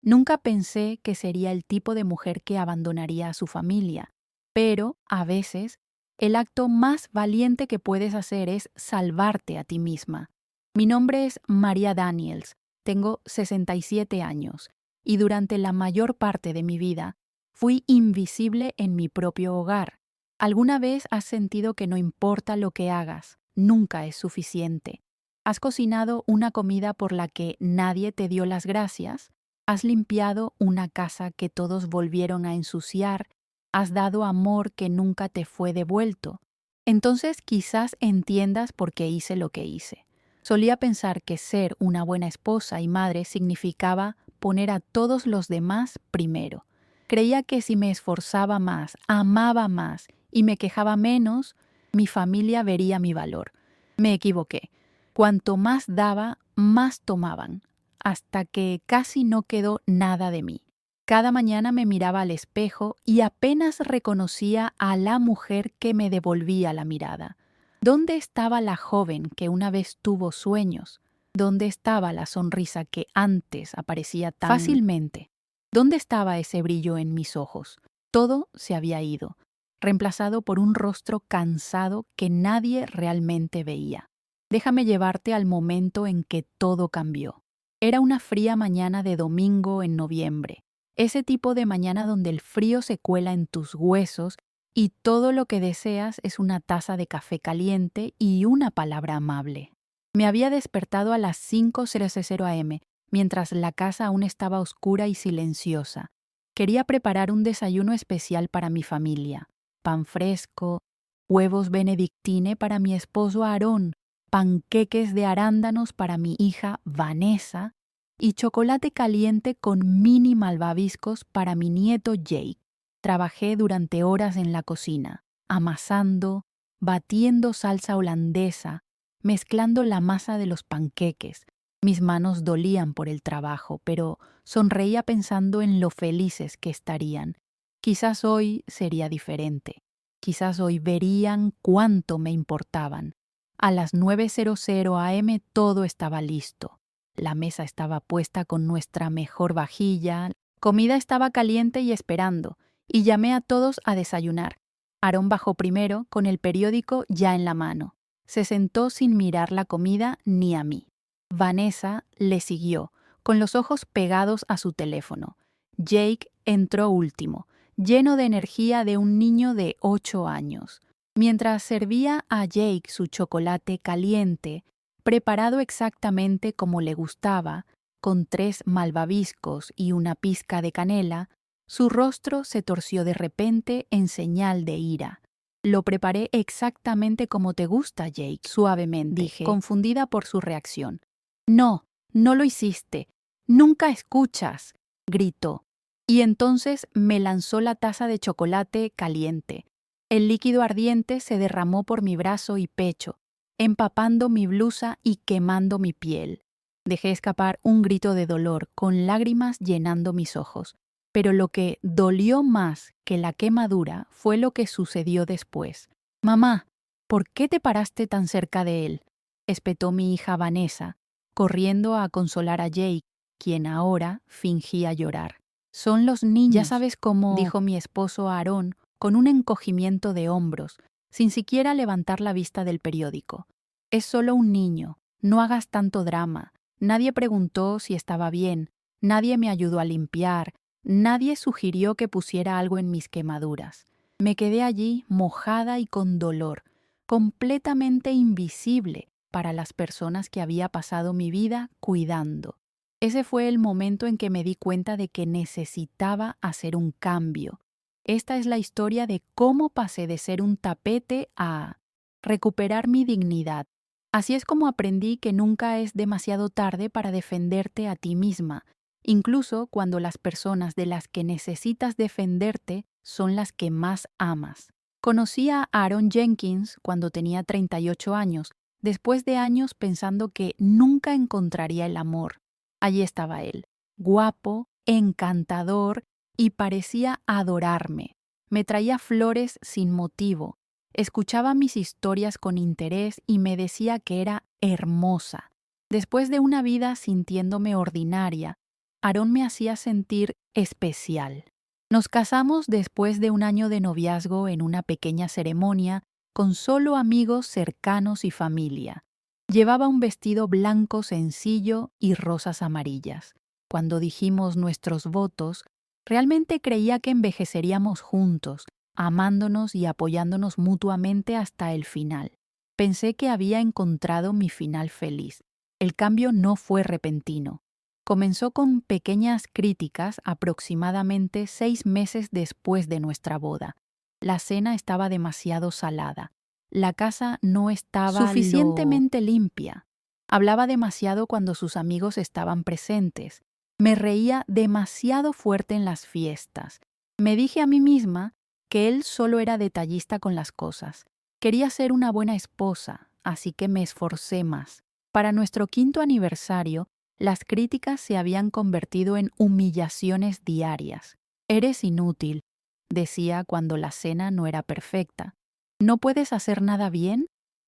Nunca pensé que sería el tipo de mujer que abandonaría a su familia, pero, a veces, el acto más valiente que puedes hacer es salvarte a ti misma. Mi nombre es María Daniels, tengo 67 años, y durante la mayor parte de mi vida fui invisible en mi propio hogar. ¿Alguna vez has sentido que no importa lo que hagas, nunca es suficiente? ¿Has cocinado una comida por la que nadie te dio las gracias? ¿Has limpiado una casa que todos volvieron a ensuciar? ¿Has dado amor que nunca te fue devuelto? Entonces quizás entiendas por qué hice lo que hice. Solía pensar que ser una buena esposa y madre significaba poner a todos los demás primero. Creía que si me esforzaba más, amaba más y me quejaba menos, mi familia vería mi valor. Me equivoqué. Cuanto más daba, más tomaban, hasta que casi no quedó nada de mí. Cada mañana me miraba al espejo y apenas reconocía a la mujer que me devolvía la mirada. ¿Dónde estaba la joven que una vez tuvo sueños? ¿Dónde estaba la sonrisa que antes aparecía tan fácilmente? ¿Dónde estaba ese brillo en mis ojos? Todo se había ido, reemplazado por un rostro cansado que nadie realmente veía. Déjame llevarte al momento en que todo cambió. Era una fría mañana de domingo en noviembre, ese tipo de mañana donde el frío se cuela en tus huesos y todo lo que deseas es una taza de café caliente y una palabra amable. Me había despertado a las 5:00 am, mientras la casa aún estaba oscura y silenciosa. Quería preparar un desayuno especial para mi familia. Pan fresco, huevos benedictine para mi esposo Aarón, panqueques de arándanos para mi hija Vanessa y chocolate caliente con mini malvaviscos para mi nieto Jake. Trabajé durante horas en la cocina, amasando, batiendo salsa holandesa, mezclando la masa de los panqueques. Mis manos dolían por el trabajo, pero sonreía pensando en lo felices que estarían. Quizás hoy sería diferente. Quizás hoy verían cuánto me importaban. A las 9:00 am todo estaba listo. La mesa estaba puesta con nuestra mejor vajilla, comida estaba caliente y esperando, y llamé a todos a desayunar. Aarón bajó primero, con el periódico ya en la mano. Se sentó sin mirar la comida ni a mí. Vanessa le siguió, con los ojos pegados a su teléfono. Jake entró último, lleno de energía de un niño de 8 años. Mientras servía a Jake su chocolate caliente, preparado exactamente como le gustaba, con 3 malvaviscos y una pizca de canela, su rostro se torció de repente en señal de ira. «Lo preparé exactamente como te gusta, Jake», suavemente, dije, confundida por su reacción. «No, no lo hiciste. Nunca escuchas», gritó. Y entonces me lanzó la taza de chocolate caliente. El líquido ardiente se derramó por mi brazo y pecho, empapando mi blusa y quemando mi piel. Dejé escapar un grito de dolor, con lágrimas llenando mis ojos. Pero lo que dolió más que la quemadura fue lo que sucedió después. «Mamá, ¿por qué te paraste tan cerca de él?», espetó mi hija Vanessa, corriendo a consolar a Jake, quien ahora fingía llorar. «Son los niños, ya sabes cómo», dijo mi esposo Aarón, con un encogimiento de hombros, sin siquiera levantar la vista del periódico. «Es solo un niño, no hagas tanto drama. Nadie preguntó si estaba bien, nadie me ayudó a limpiar, nadie sugirió que pusiera algo en mis quemaduras. Me quedé allí mojada y con dolor, completamente invisible para las personas que había pasado mi vida cuidando. Ese fue el momento en que me di cuenta de que necesitaba hacer un cambio. Esta es la historia de cómo pasé de ser un tapete a recuperar mi dignidad. Así es como aprendí que nunca es demasiado tarde para defenderte a ti misma, incluso cuando las personas de las que necesitas defenderte son las que más amas. Conocí a Aaron Jenkins cuando tenía 38 años, después de años pensando que nunca encontraría el amor. Allí estaba él, guapo, encantador y parecía adorarme. Me traía flores sin motivo, escuchaba mis historias con interés y me decía que era hermosa. Después de una vida sintiéndome ordinaria, Aarón me hacía sentir especial. Nos casamos después de un año de noviazgo en una pequeña ceremonia con solo amigos cercanos y familia. Llevaba un vestido blanco sencillo y rosas amarillas. Cuando dijimos nuestros votos, realmente creía que envejeceríamos juntos, amándonos y apoyándonos mutuamente hasta el final. Pensé que había encontrado mi final feliz. El cambio no fue repentino. Comenzó con pequeñas críticas aproximadamente 6 meses después de nuestra boda. La cena estaba demasiado salada. La casa no estaba suficientemente limpia. Hablaba demasiado cuando sus amigos estaban presentes. Me reía demasiado fuerte en las fiestas. Me dije a mí misma que él solo era detallista con las cosas. Quería ser una buena esposa, así que me esforcé más. Para nuestro 5º aniversario, las críticas se habían convertido en humillaciones diarias. «Eres inútil», decía cuando la cena no era perfecta. «¿No puedes hacer nada bien?»,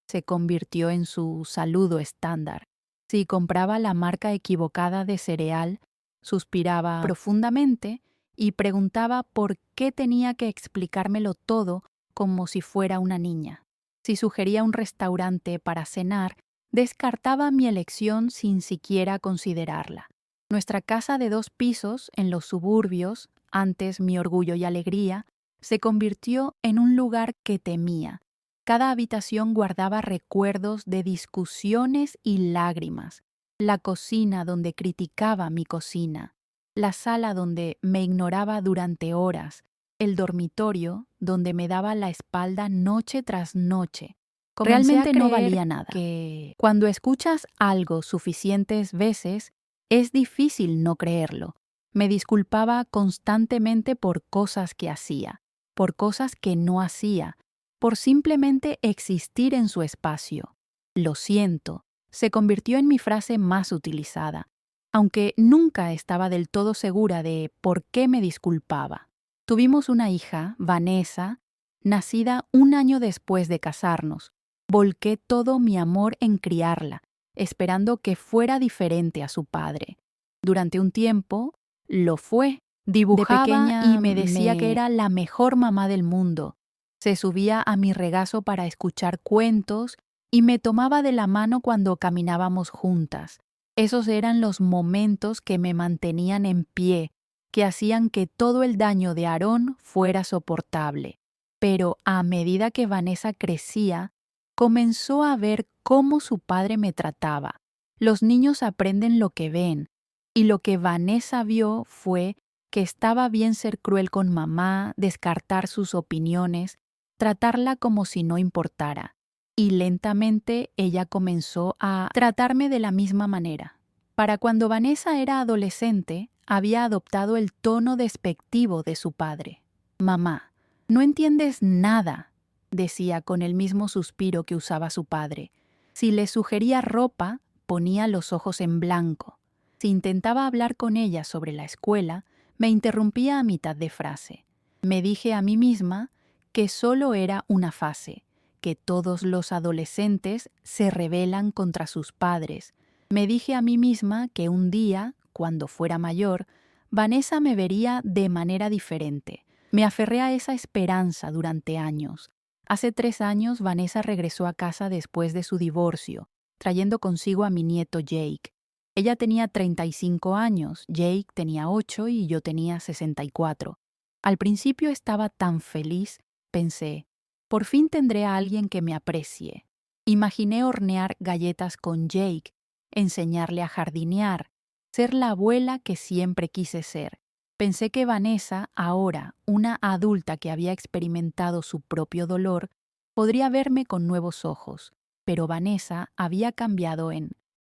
se convirtió en su saludo estándar. Si compraba la marca equivocada de cereal, suspiraba profundamente y preguntaba por qué tenía que explicármelo todo como si fuera una niña. Si sugería un restaurante para cenar, descartaba mi elección sin siquiera considerarla. Nuestra casa de 2 pisos en los suburbios, antes mi orgullo y alegría, se convirtió en un lugar que temía. Cada habitación guardaba recuerdos de discusiones y lágrimas. La cocina donde criticaba mi cocina, la sala donde me ignoraba durante horas, el dormitorio donde me daba la espalda noche tras noche. Realmente no valía nada. Que cuando escuchas algo suficientes veces, es difícil no creerlo. Me disculpaba constantemente por cosas que hacía, por cosas que no hacía, por simplemente existir en su espacio. «Lo siento» se convirtió en mi frase más utilizada, aunque nunca estaba del todo segura de por qué me disculpaba. Tuvimos una hija, Vanessa, nacida 1 año después de casarnos. Volqué todo mi amor en criarla, esperando que fuera diferente a su padre. Durante un tiempo, lo fue. Dibujaba de pequeña y me decía que era la mejor mamá del mundo. Se subía a mi regazo para escuchar cuentos y me tomaba de la mano cuando caminábamos juntas. Esos eran los momentos que me mantenían en pie, que hacían que todo el daño de Aarón fuera soportable. Pero a medida que Vanessa crecía, comenzó a ver cómo su padre me trataba. Los niños aprenden lo que ven, y lo que Vanessa vio fue que estaba bien ser cruel con mamá, descartar sus opiniones, tratarla como si no importara. Y lentamente ella comenzó a tratarme de la misma manera. Para cuando Vanessa era adolescente, había adoptado el tono despectivo de su padre. «Mamá, no entiendes nada», decía con el mismo suspiro que usaba su padre. Si le sugería ropa, ponía los ojos en blanco. Si intentaba hablar con ella sobre la escuela, me interrumpía a mitad de frase. Me dije a mí misma que solo era una fase, que todos los adolescentes se rebelan contra sus padres. Me dije a mí misma que un día, cuando fuera mayor, Vanessa me vería de manera diferente. Me aferré a esa esperanza durante años. Hace 3 años, Vanessa regresó a casa después de su divorcio, trayendo consigo a mi nieto Jake. Ella tenía 35 años, Jake tenía 8 y yo tenía 64. Al principio estaba tan feliz, pensé, por fin tendré a alguien que me aprecie. Imaginé hornear galletas con Jake, enseñarle a jardinear, ser la abuela que siempre quise ser. Pensé que Vanessa, ahora una adulta que había experimentado su propio dolor, podría verme con nuevos ojos, pero Vanessa había cambiado en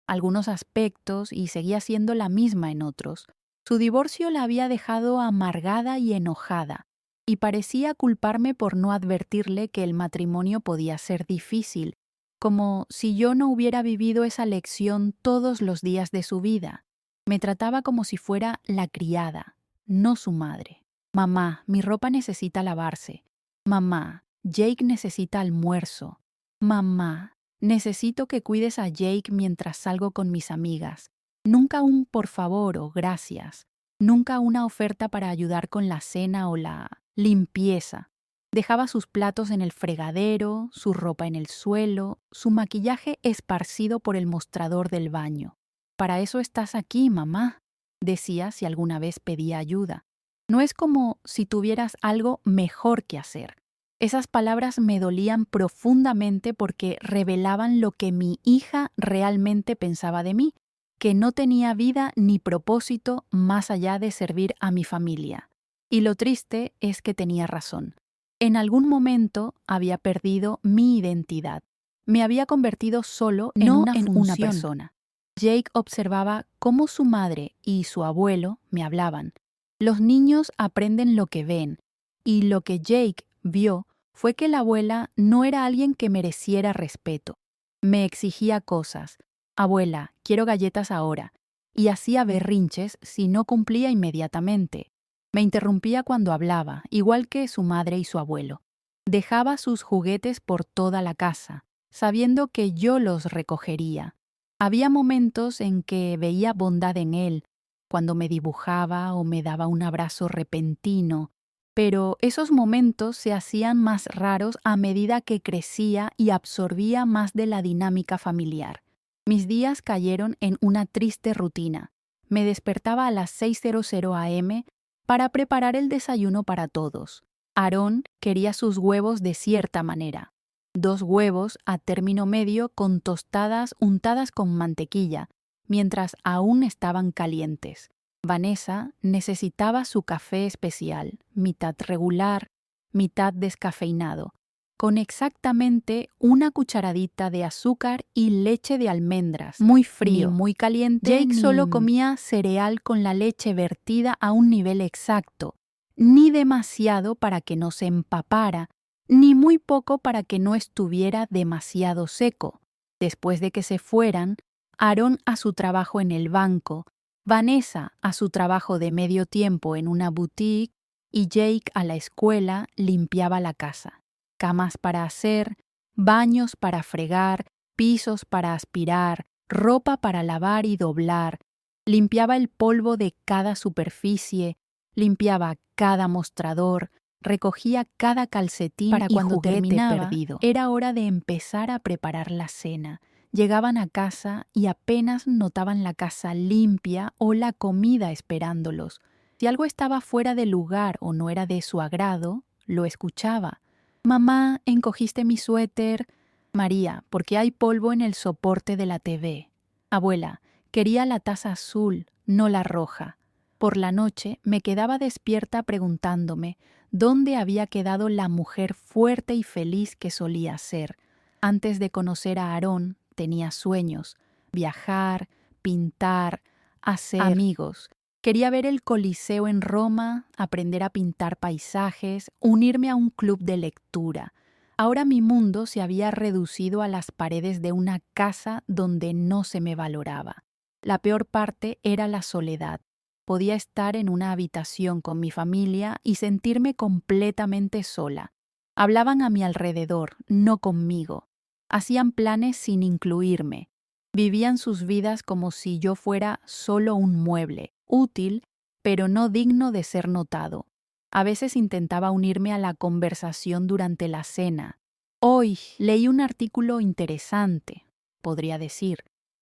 algunos aspectos y seguía siendo la misma en otros. Su divorcio la había dejado amargada y enojada, y parecía culparme por no advertirle que el matrimonio podía ser difícil, como si yo no hubiera vivido esa lección todos los días de su vida. Me trataba como si fuera la criada, no su madre. «Mamá, mi ropa necesita lavarse. Mamá, Jake necesita almuerzo. Mamá, necesito que cuides a Jake mientras salgo con mis amigas. Nunca un por favor o gracias. Nunca una oferta para ayudar con la cena o la limpieza. Dejaba sus platos en el fregadero, su ropa en el suelo, su maquillaje esparcido por el mostrador del baño. «Para eso estás aquí, mamá», decía si alguna vez pedía ayuda. No es como si tuvieras algo mejor que hacer. Esas palabras me dolían profundamente porque revelaban lo que mi hija realmente pensaba de mí, que no tenía vida ni propósito más allá de servir a mi familia. Y lo triste es que tenía razón. En algún momento había perdido mi identidad. Me había convertido solo en No una en función. una persona. Jake observaba cómo su madre y su abuelo me hablaban. Los niños aprenden lo que ven, y lo que Jake vio fue que la abuela no era alguien que mereciera respeto. Me exigía cosas. «Abuela, quiero galletas ahora», y hacía berrinches si no cumplía inmediatamente. Me interrumpía cuando hablaba, igual que su madre y su abuelo. Dejaba sus juguetes por toda la casa, sabiendo que yo los recogería. Había momentos en que veía bondad en él, cuando me dibujaba o me daba un abrazo repentino, pero esos momentos se hacían más raros a medida que crecía y absorbía más de la dinámica familiar. Mis días cayeron en una triste rutina. Me despertaba a las 6:00 am para preparar el desayuno para todos. Aarón quería sus huevos de cierta manera. 2 huevos a término medio con tostadas untadas con mantequilla, mientras aún estaban calientes. Vanessa necesitaba su café especial, mitad regular, mitad descafeinado, con exactamente una cucharadita de azúcar y leche de almendras, muy frío, Ni muy caliente. Jake solo comía cereal con la leche vertida a un nivel exacto, ni demasiado para que no se empapara, ni muy poco para que no estuviera demasiado seco. Después de que se fueran, Aarón a su trabajo en el banco, Vanessa a su trabajo de medio tiempo en una boutique y Jake a la escuela, limpiaba la casa. Camas para hacer, baños para fregar, pisos para aspirar, ropa para lavar y doblar. Limpiaba el polvo de cada superficie, limpiaba cada mostrador, recogía cada calcetín para y cuando juguete terminaba, perdido. Era hora de empezar a preparar la cena. Llegaban a casa y apenas notaban la casa limpia o la comida esperándolos. Si algo estaba fuera de lugar o no era de su agrado, lo escuchaba. «Mamá, encogiste mi suéter». «María, porque hay polvo en el soporte de la TV». «Abuela, quería la taza azul, no la roja». Por la noche me quedaba despierta preguntándome dónde había quedado la mujer fuerte y feliz que solía ser. Antes de conocer a Aarón, tenía sueños: viajar, pintar, hacer amigos. Quería ver el Coliseo en Roma, aprender a pintar paisajes, unirme a un club de lectura. Ahora mi mundo se había reducido a las paredes de una casa donde no se me valoraba. La peor parte era la soledad. Podía estar en una habitación con mi familia y sentirme completamente sola. Hablaban a mi alrededor, no conmigo. Hacían planes sin incluirme. Vivían sus vidas como si yo fuera solo un mueble, útil, pero no digno de ser notado. A veces intentaba unirme a la conversación durante la cena. «Hoy leí un artículo interesante», podría decir.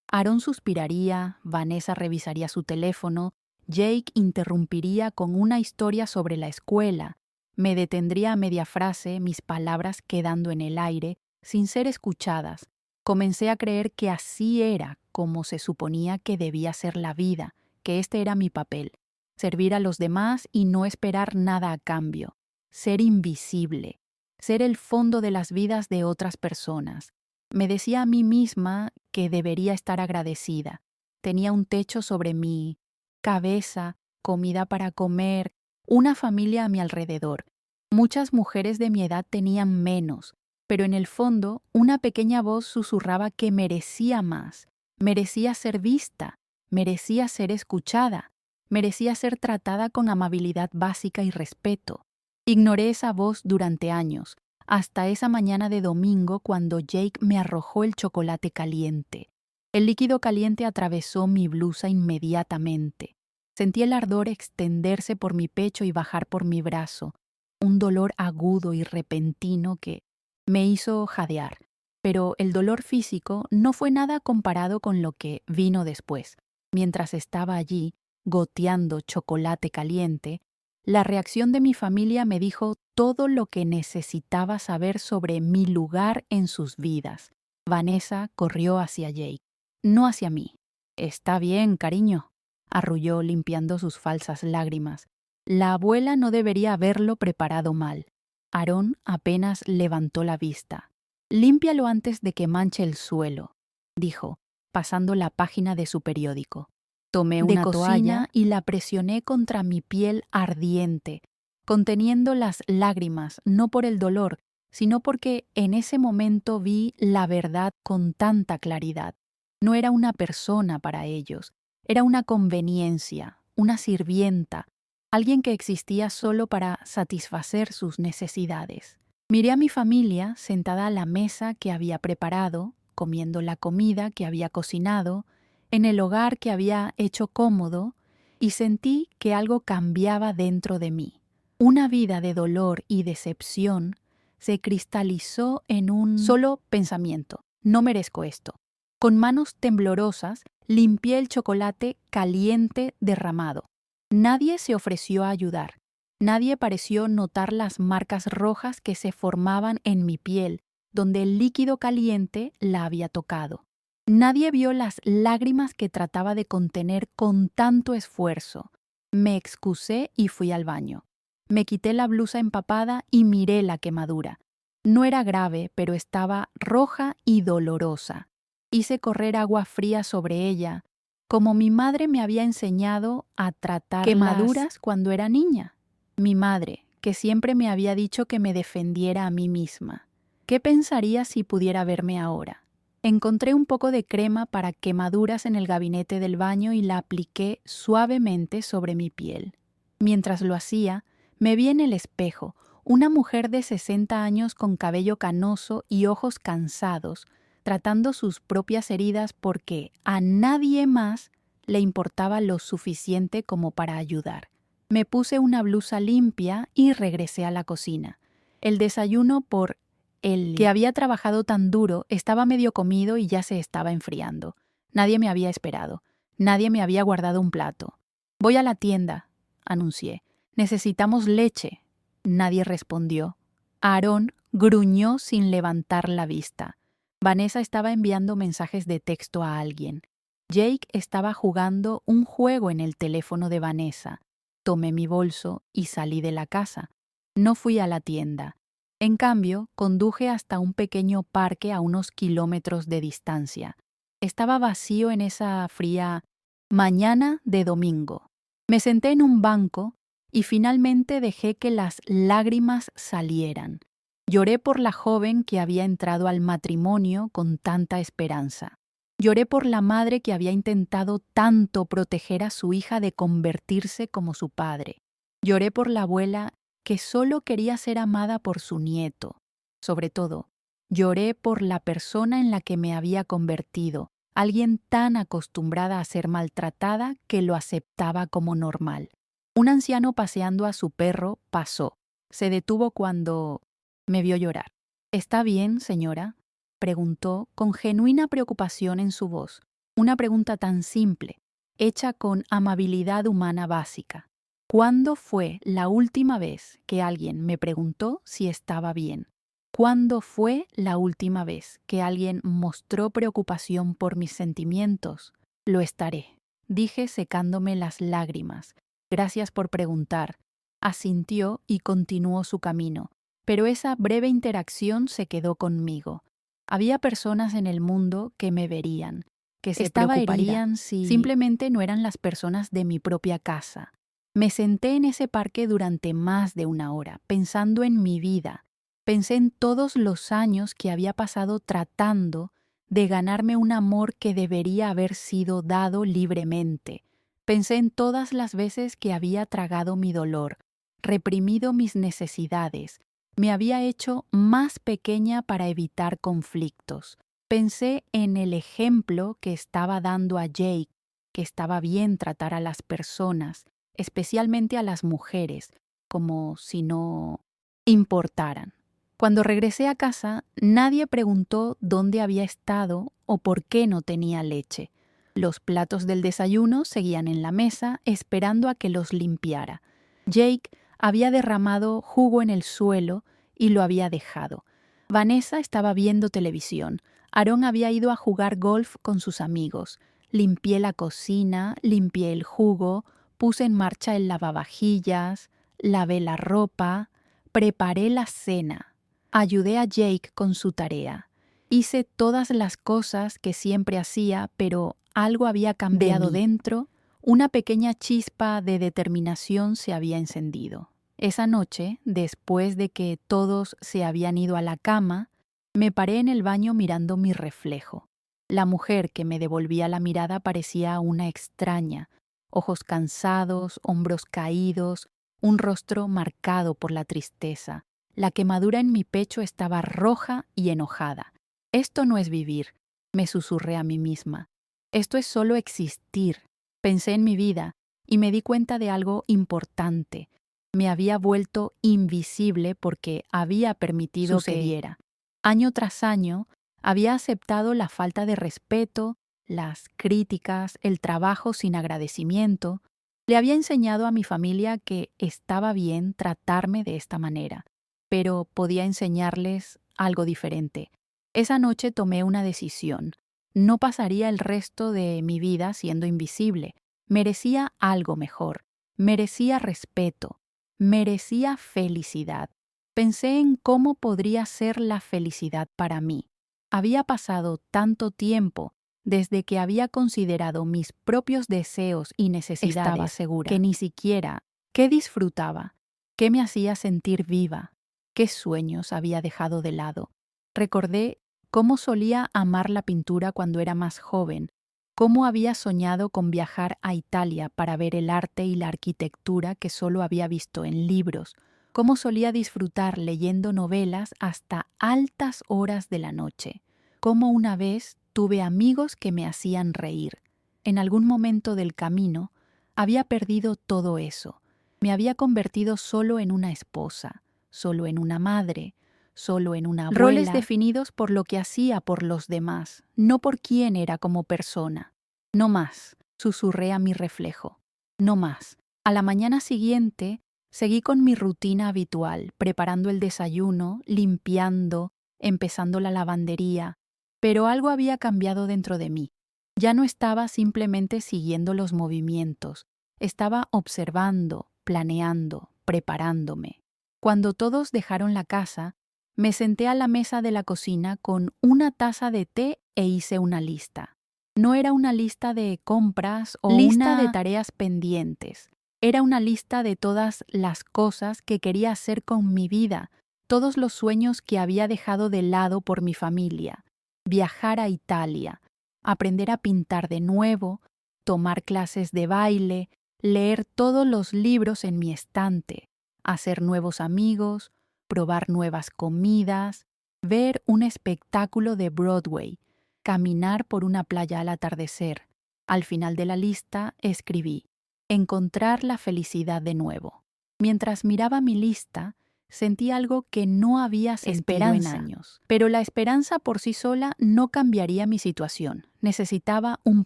Aarón suspiraría, Vanessa revisaría su teléfono, Jake interrumpiría con una historia sobre la escuela. Me detendría a media frase, mis palabras quedando en el aire, sin ser escuchadas. Comencé a creer que así era como se suponía que debía ser la vida, que este era mi papel: servir a los demás y no esperar nada a cambio, ser invisible, ser el fondo de las vidas de otras personas. Me decía a mí misma que debería estar agradecida. Tenía un techo sobre mi cabeza, comida para comer, una familia a mi alrededor. Muchas mujeres de mi edad tenían menos, pero en el fondo una pequeña voz susurraba que merecía más, merecía ser vista, merecía ser escuchada, merecía ser tratada con amabilidad básica y respeto. Ignoré esa voz durante años, hasta esa mañana de domingo cuando Jake me arrojó el chocolate caliente. El líquido caliente atravesó mi blusa inmediatamente. Sentí el ardor extenderse por mi pecho y bajar por mi brazo, un dolor agudo y repentino que me hizo jadear. Pero el dolor físico no fue nada comparado con lo que vino después. Mientras estaba allí, goteando chocolate caliente, la reacción de mi familia me dijo todo lo que necesitaba saber sobre mi lugar en sus vidas. Vanessa corrió hacia Jake, no hacia mí. «Está bien, cariño», arrulló limpiando sus falsas lágrimas. La abuela no debería haberlo preparado mal. Aarón apenas levantó la vista. «Límpialo antes de que manche el suelo», dijo, pasando la página de su periódico. Tomé una toalla y la presioné contra mi piel ardiente, conteniendo las lágrimas, no por el dolor, sino porque en ese momento vi la verdad con tanta claridad. No era una persona para ellos, era una conveniencia, una sirvienta, alguien que existía solo para satisfacer sus necesidades. Miré a mi familia sentada a la mesa que había preparado, comiendo la comida que había cocinado, en el hogar que había hecho cómodo, y sentí que algo cambiaba dentro de mí. Una vida de dolor y decepción se cristalizó en un solo pensamiento: no merezco esto. Con manos temblorosas limpié el chocolate caliente derramado. Nadie se ofreció a ayudar. Nadie pareció notar las marcas rojas que se formaban en mi piel, donde el líquido caliente la había tocado. Nadie vio las lágrimas que trataba de contener con tanto esfuerzo. Me excusé y fui al baño. Me quité la blusa empapada y miré la quemadura. No era grave, pero estaba roja y dolorosa. Hice correr agua fría sobre ella, como mi madre me había enseñado a tratar quemaduras cuando era niña. Mi madre, que siempre me había dicho que me defendiera a mí misma. ¿Qué pensaría si pudiera verme ahora? Encontré un poco de crema para quemaduras en el gabinete del baño y la apliqué suavemente sobre mi piel. Mientras lo hacía, me vi en el espejo, una mujer de 60 años con cabello canoso y ojos cansados, tratando sus propias heridas porque a nadie más le importaba lo suficiente como para ayudar. Me puse una blusa limpia y regresé a la cocina. El desayuno por el que había trabajado tan duro estaba medio comido y ya se estaba enfriando. Nadie me había esperado. Nadie me había guardado un plato. «Voy a la tienda», anuncié. «Necesitamos leche». Nadie respondió. Aarón gruñó sin levantar la vista. Vanessa estaba enviando mensajes de texto a alguien. Jake estaba jugando un juego en el teléfono de Vanessa. Tomé mi bolso y salí de la casa. No fui a la tienda. En cambio, conduje hasta un pequeño parque a unos kilómetros de distancia. Estaba vacío en esa fría mañana de domingo. Me senté en un banco y finalmente dejé que las lágrimas salieran. Lloré por la joven que había entrado al matrimonio con tanta esperanza. Lloré por la madre que había intentado tanto proteger a su hija de convertirse como su padre. Lloré por la abuela que solo quería ser amada por su nieto. Sobre todo, lloré por la persona en la que me había convertido, alguien tan acostumbrada a ser maltratada que lo aceptaba como normal. Un anciano paseando a su perro pasó. Se detuvo cuando me vio llorar. «¿Está bien, señora?», preguntó con genuina preocupación en su voz. Una pregunta tan simple, hecha con amabilidad humana básica. ¿Cuándo fue la última vez que alguien me preguntó si estaba bien? ¿Cuándo fue la última vez que alguien mostró preocupación por mis sentimientos? «Lo estaré», dije secándome las lágrimas. «Gracias por preguntar». Asintió y continuó su camino, pero esa breve interacción se quedó conmigo. Había personas en el mundo que me verían, que se preocuparían si simplemente no eran las personas de mi propia casa. Me senté en ese parque durante más de una hora, pensando en mi vida. Pensé en todos los años que había pasado tratando de ganarme un amor que debería haber sido dado libremente. Pensé en todas las veces que había tragado mi dolor, reprimido mis necesidades, me había hecho más pequeña para evitar conflictos. Pensé en el ejemplo que estaba dando a Jake, que estaba bien tratar a las personas, especialmente a las mujeres, como si no importaran. Cuando regresé a casa, nadie preguntó dónde había estado o por qué no tenía leche. Los platos del desayuno seguían en la mesa esperando a que los limpiara. Jake había derramado jugo en el suelo y lo había dejado. Vanessa estaba viendo televisión. Aarón había ido a jugar golf con sus amigos. Limpié la cocina, limpié el jugo, puse en marcha el lavavajillas, lavé la ropa, preparé la cena. Ayudé a Jake con su tarea. Hice todas las cosas que siempre hacía, pero algo había cambiado dentro. Una pequeña chispa de determinación se había encendido. Esa noche, después de que todos se habían ido a la cama, me paré en el baño mirando mi reflejo. La mujer que me devolvía la mirada parecía una extraña, ojos cansados, hombros caídos, un rostro marcado por la tristeza. La quemadura en mi pecho estaba roja y enojada. Esto no es vivir, me susurré a mí misma. Esto es solo existir. Pensé en mi vida y me di cuenta de algo importante. Me había vuelto invisible porque había permitido que sucediera. Año tras año, había aceptado la falta de respeto, las críticas, el trabajo sin agradecimiento. Le había enseñado a mi familia que estaba bien tratarme de esta manera, pero podía enseñarles algo diferente. Esa noche tomé una decisión. No pasaría el resto de mi vida siendo invisible. Merecía algo mejor. Merecía respeto. Merecía felicidad. Pensé en cómo podría ser la felicidad para mí. Había pasado tanto tiempo desde que había considerado mis propios deseos y necesidades. Estaba segura que ni siquiera qué disfrutaba, qué me hacía sentir viva, qué sueños había dejado de lado. Recordé cómo solía amar la pintura cuando era más joven, cómo había soñado con viajar a Italia para ver el arte y la arquitectura que solo había visto en libros, cómo solía disfrutar leyendo novelas hasta altas horas de la noche, cómo una vez tuve amigos que me hacían reír. En algún momento del camino había perdido todo eso. Me había convertido solo en una esposa, solo en una madre, solo en una abuela. Roles definidos por lo que hacía por los demás, no por quién era como persona. No más, susurré a mi reflejo. No más. A la mañana siguiente, seguí con mi rutina habitual, preparando el desayuno, limpiando, empezando la lavandería, pero algo había cambiado dentro de mí. Ya no estaba simplemente siguiendo los movimientos, estaba observando, planeando, preparándome. Cuando todos dejaron la casa, me senté a la mesa de la cocina con una taza de té e hice una lista. No era una lista de compras o lista de tareas pendientes. Era una lista de todas las cosas que quería hacer con mi vida, todos los sueños que había dejado de lado por mi familia. Viajar a Italia, aprender a pintar de nuevo, tomar clases de baile, leer todos los libros en mi estante, hacer nuevos amigos, probar nuevas comidas, ver un espectáculo de Broadway, caminar por una playa al atardecer. Al final de la lista escribí: encontrar la felicidad de nuevo. Mientras miraba mi lista, sentí algo que no había sentido en años. Pero la esperanza por sí sola no cambiaría mi situación. Necesitaba un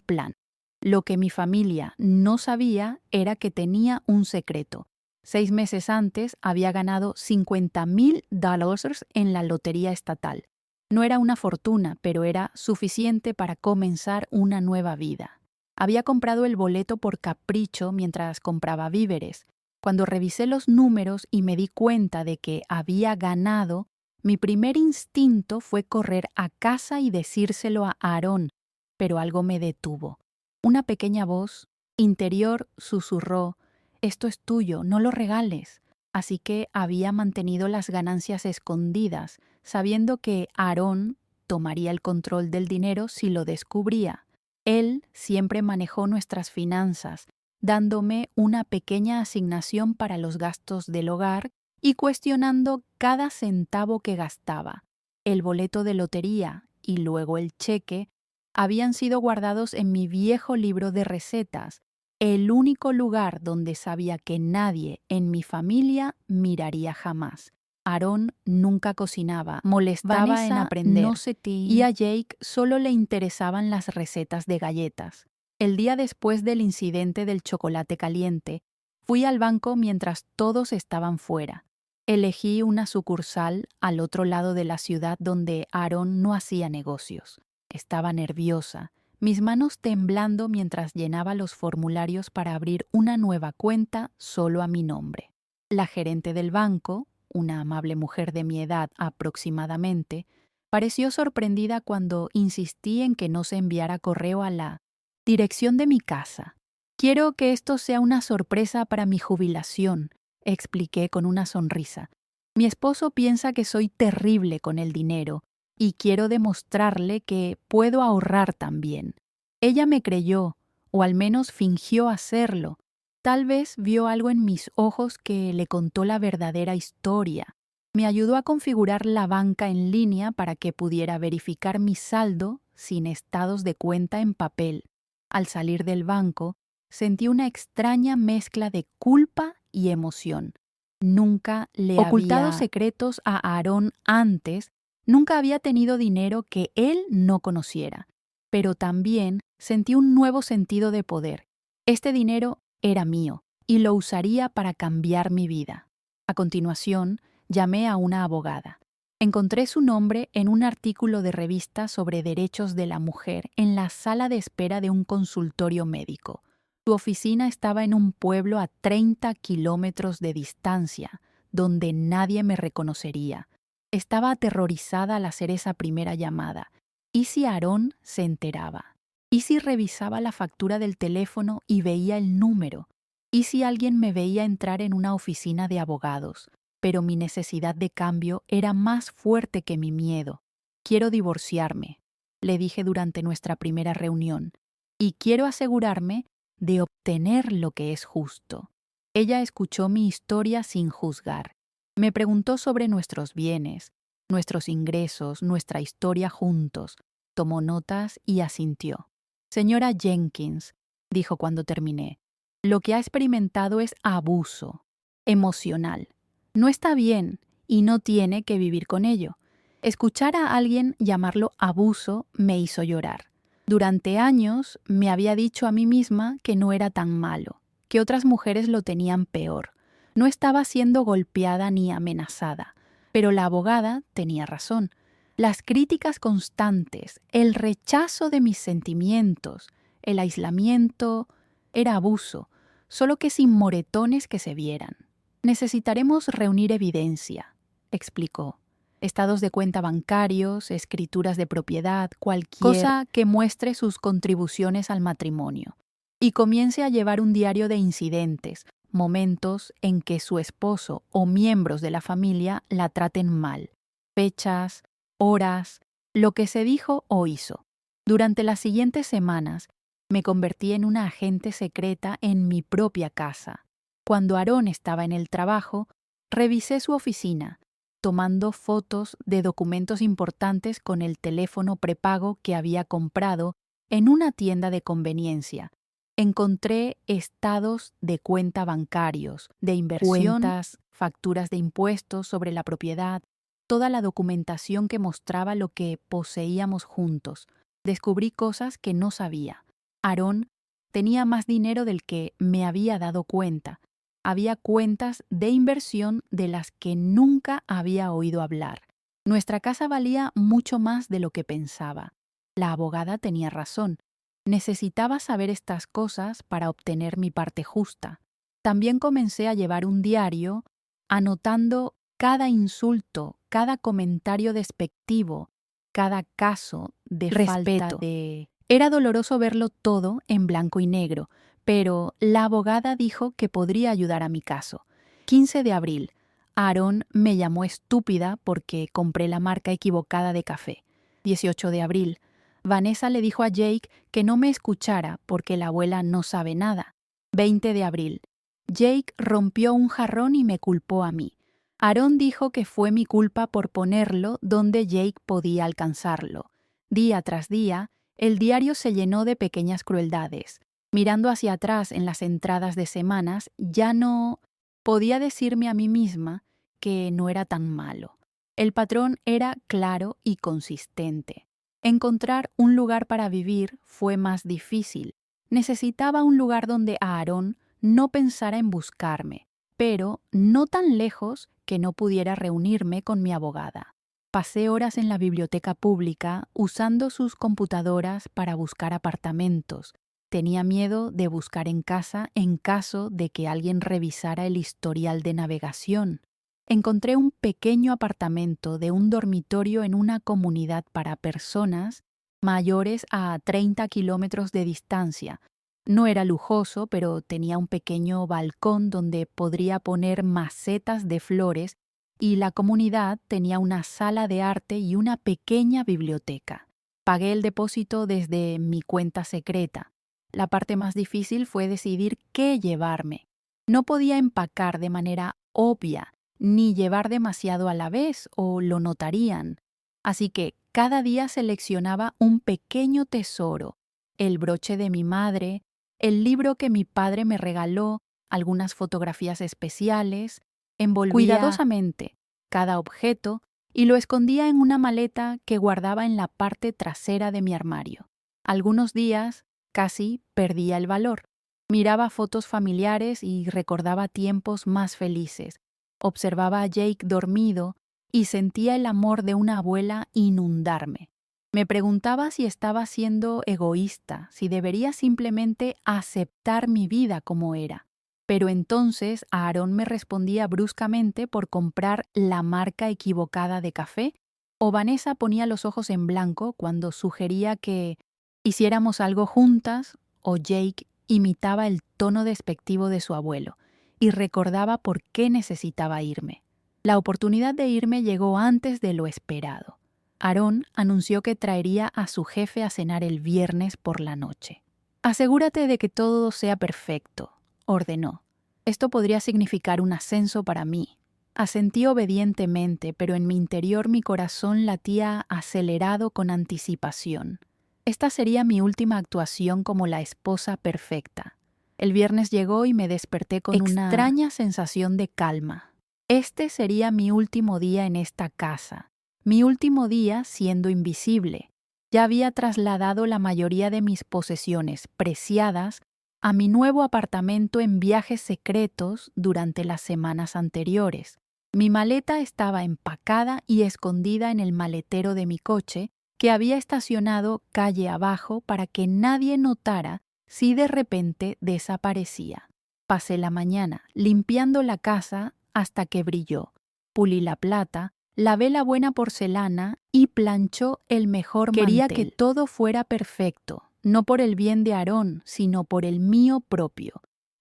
plan. Lo que mi familia no sabía era que tenía un secreto. 6 meses antes había ganado $50,000 en la lotería estatal. No era una fortuna, pero era suficiente para comenzar una nueva vida. Había comprado el boleto por capricho mientras compraba víveres. Cuando revisé los números y me di cuenta de que había ganado, mi primer instinto fue correr a casa y decírselo a Aarón, pero algo me detuvo. Una pequeña voz interior susurró: esto es tuyo, no lo regales. Así que había mantenido las ganancias escondidas, sabiendo que Aarón tomaría el control del dinero si lo descubría. Él siempre manejó nuestras finanzas, dándome una pequeña asignación para los gastos del hogar y cuestionando cada centavo que gastaba. El boleto de lotería y luego el cheque habían sido guardados en mi viejo libro de recetas, el único lugar donde sabía que nadie en mi familia miraría jamás. Aarón nunca cocinaba, molestaba en aprender, y a Jake solo le interesaban las recetas de galletas. El día después del incidente del chocolate caliente, fui al banco mientras todos estaban fuera. Elegí una sucursal al otro lado de la ciudad donde Aarón no hacía negocios. Estaba nerviosa, mis manos temblando mientras llenaba los formularios para abrir una nueva cuenta solo a mi nombre. La gerente del banco, una amable mujer de mi edad aproximadamente, pareció sorprendida cuando insistí en que no se enviara correo a la dirección de mi casa. Quiero que esto sea una sorpresa para mi jubilación, expliqué con una sonrisa. Mi esposo piensa que soy terrible con el dinero y quiero demostrarle que puedo ahorrar también. Ella me creyó, o al menos fingió hacerlo. Tal vez vio algo en mis ojos que le contó la verdadera historia. Me ayudó a configurar la banca en línea para que pudiera verificar mi saldo sin estados de cuenta en papel. Al salir del banco, sentí una extraña mezcla de culpa y emoción. Nunca le ocultado secretos a Aarón antes, nunca había tenido dinero que él no conociera, pero también sentí un nuevo sentido de poder. Este dinero era mío y lo usaría para cambiar mi vida. A continuación, llamé a una abogada. Encontré su nombre en un artículo de revista sobre derechos de la mujer en la sala de espera de un consultorio médico. Su oficina estaba en un pueblo a 30 kilómetros de distancia, donde nadie me reconocería. Estaba aterrorizada al hacer esa primera llamada. ¿Y si Aarón se enteraba? ¿Y si revisaba la factura del teléfono y veía el número? ¿Y si alguien me veía entrar en una oficina de abogados? Pero mi necesidad de cambio era más fuerte que mi miedo. Quiero divorciarme, le dije durante nuestra primera reunión, y quiero asegurarme de obtener lo que es justo. Ella escuchó mi historia sin juzgar. Me preguntó sobre nuestros bienes, nuestros ingresos, nuestra historia juntos. Tomó notas y asintió. Señora Jenkins, dijo cuando terminé, lo que ha experimentado es abuso emocional. No está bien y no tiene que vivir con ello. Escuchar a alguien llamarlo abuso me hizo llorar. Durante años me había dicho a mí misma que no era tan malo, que otras mujeres lo tenían peor. No estaba siendo golpeada ni amenazada, pero la abogada tenía razón. Las críticas constantes, el rechazo de mis sentimientos, el aislamiento, era abuso, solo que sin moretones que se vieran. Necesitaremos reunir evidencia, explicó. Estados de cuenta bancarios, escrituras de propiedad, cualquier cosa que muestre sus contribuciones al matrimonio. Y comience a llevar un diario de incidentes, momentos en que su esposo o miembros de la familia la traten mal. Fechas, horas, lo que se dijo o hizo. Durante las siguientes semanas, me convertí en una agente secreta en mi propia casa. Cuando Aarón estaba en el trabajo, revisé su oficina, tomando fotos de documentos importantes con el teléfono prepago que había comprado en una tienda de conveniencia. Encontré estados de cuenta bancarios, de inversión, cuentas, facturas de impuestos sobre la propiedad, toda la documentación que mostraba lo que poseíamos juntos. Descubrí cosas que no sabía. Aarón tenía más dinero del que me había dado cuenta. Había cuentas de inversión de las que nunca había oído hablar. Nuestra casa valía mucho más de lo que pensaba. La abogada tenía razón. Necesitaba saber estas cosas para obtener mi parte justa. También comencé a llevar un diario, anotando cada insulto, cada comentario despectivo, cada caso de falta de... Era doloroso verlo todo en blanco y negro, pero la abogada dijo que podría ayudar a mi caso. 15 de abril. Aarón me llamó estúpida porque compré la marca equivocada de café. 18 de abril. Vanessa le dijo a Jake que no me escuchara porque la abuela no sabe nada. 20 de abril. Jake rompió un jarrón y me culpó a mí. Aarón dijo que fue mi culpa por ponerlo donde Jake podía alcanzarlo. Día tras día, el diario se llenó de pequeñas crueldades. Mirando hacia atrás en las entradas de semanas, ya no podía decirme a mí misma que no era tan malo. El patrón era claro y consistente. Encontrar un lugar para vivir fue más difícil. Necesitaba un lugar donde Aarón no pensara en buscarme, pero no tan lejos que no pudiera reunirme con mi abogada. Pasé horas en la biblioteca pública usando sus computadoras para buscar apartamentos. Tenía miedo de buscar en casa en caso de que alguien revisara el historial de navegación. Encontré un pequeño apartamento de un dormitorio en una comunidad para personas mayores a 30 kilómetros de distancia. No era lujoso, pero tenía un pequeño balcón donde podría poner macetas de flores y la comunidad tenía una sala de arte y una pequeña biblioteca. Pagué el depósito desde mi cuenta secreta. La parte más difícil fue decidir qué llevarme. No podía empacar de manera obvia, ni llevar demasiado a la vez o lo notarían. Así que cada día seleccionaba un pequeño tesoro, el broche de mi madre, el libro que mi padre me regaló, algunas fotografías especiales, envolvía cuidadosamente cada objeto y lo escondía en una maleta que guardaba en la parte trasera de mi armario. Algunos días casi perdía el valor. Miraba fotos familiares y recordaba tiempos más felices. Observaba a Jake dormido y sentía el amor de una abuela inundarme. Me preguntaba si estaba siendo egoísta, si debería simplemente aceptar mi vida como era. Pero entonces Aarón me respondía bruscamente por comprar la marca equivocada de café, o Vanessa ponía los ojos en blanco cuando sugería que hiciéramos algo juntas, o Jake imitaba el tono despectivo de su abuelo y recordaba por qué necesitaba irme. La oportunidad de irme llegó antes de lo esperado. Aarón anunció que traería a su jefe a cenar el viernes por la noche. «Asegúrate de que todo sea perfecto», ordenó. Esto podría significar un ascenso para mí. Asentí obedientemente, pero en mi interior mi corazón latía acelerado con anticipación. Esta sería mi última actuación como la esposa perfecta. El viernes llegó y me desperté con una extraña sensación de calma. Este sería mi último día en esta casa, mi último día siendo invisible. Ya había trasladado la mayoría de mis posesiones preciadas a mi nuevo apartamento en viajes secretos durante las semanas anteriores. Mi maleta estaba empacada y escondida en el maletero de mi coche, que había estacionado calle abajo para que nadie notara si de repente desaparecía. Pasé la mañana limpiando la casa hasta que brilló. Pulí la plata, lavé la buena porcelana y planchó el mejor mantel. Quería que todo fuera perfecto, no por el bien de Aarón, sino por el mío propio.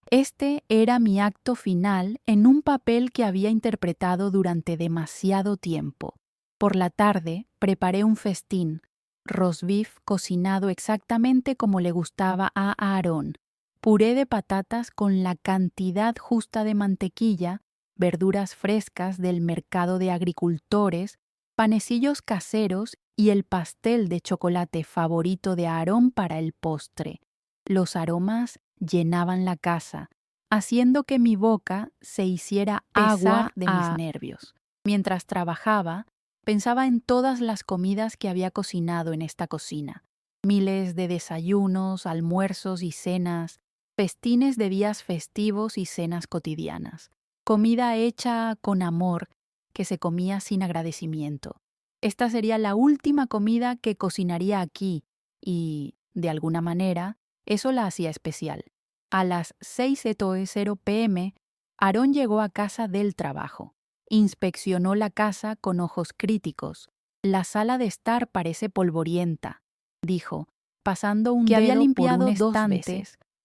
Este era mi acto final en un papel que había interpretado durante demasiado tiempo. Por la tarde preparé un festín, roast beef cocinado exactamente como le gustaba a Aarón, puré de patatas con la cantidad justa de mantequilla, verduras frescas del mercado de agricultores, panecillos caseros y el pastel de chocolate favorito de Aarón para el postre. Los aromas llenaban la casa, haciendo que mi boca se hiciera agua de mis nervios. Mientras trabajaba, pensaba en todas las comidas que había cocinado en esta cocina. Miles de desayunos, almuerzos y cenas, festines de días festivos y cenas cotidianas. Comida hecha con amor que se comía sin agradecimiento. Esta sería la última comida que cocinaría aquí y, de alguna manera, eso la hacía especial. A las 6:00 p.m., Aarón llegó a casa del trabajo. Inspeccionó la casa con ojos críticos. La sala de estar parece polvorienta, dijo, pasando un dedo había limpiado por un estante.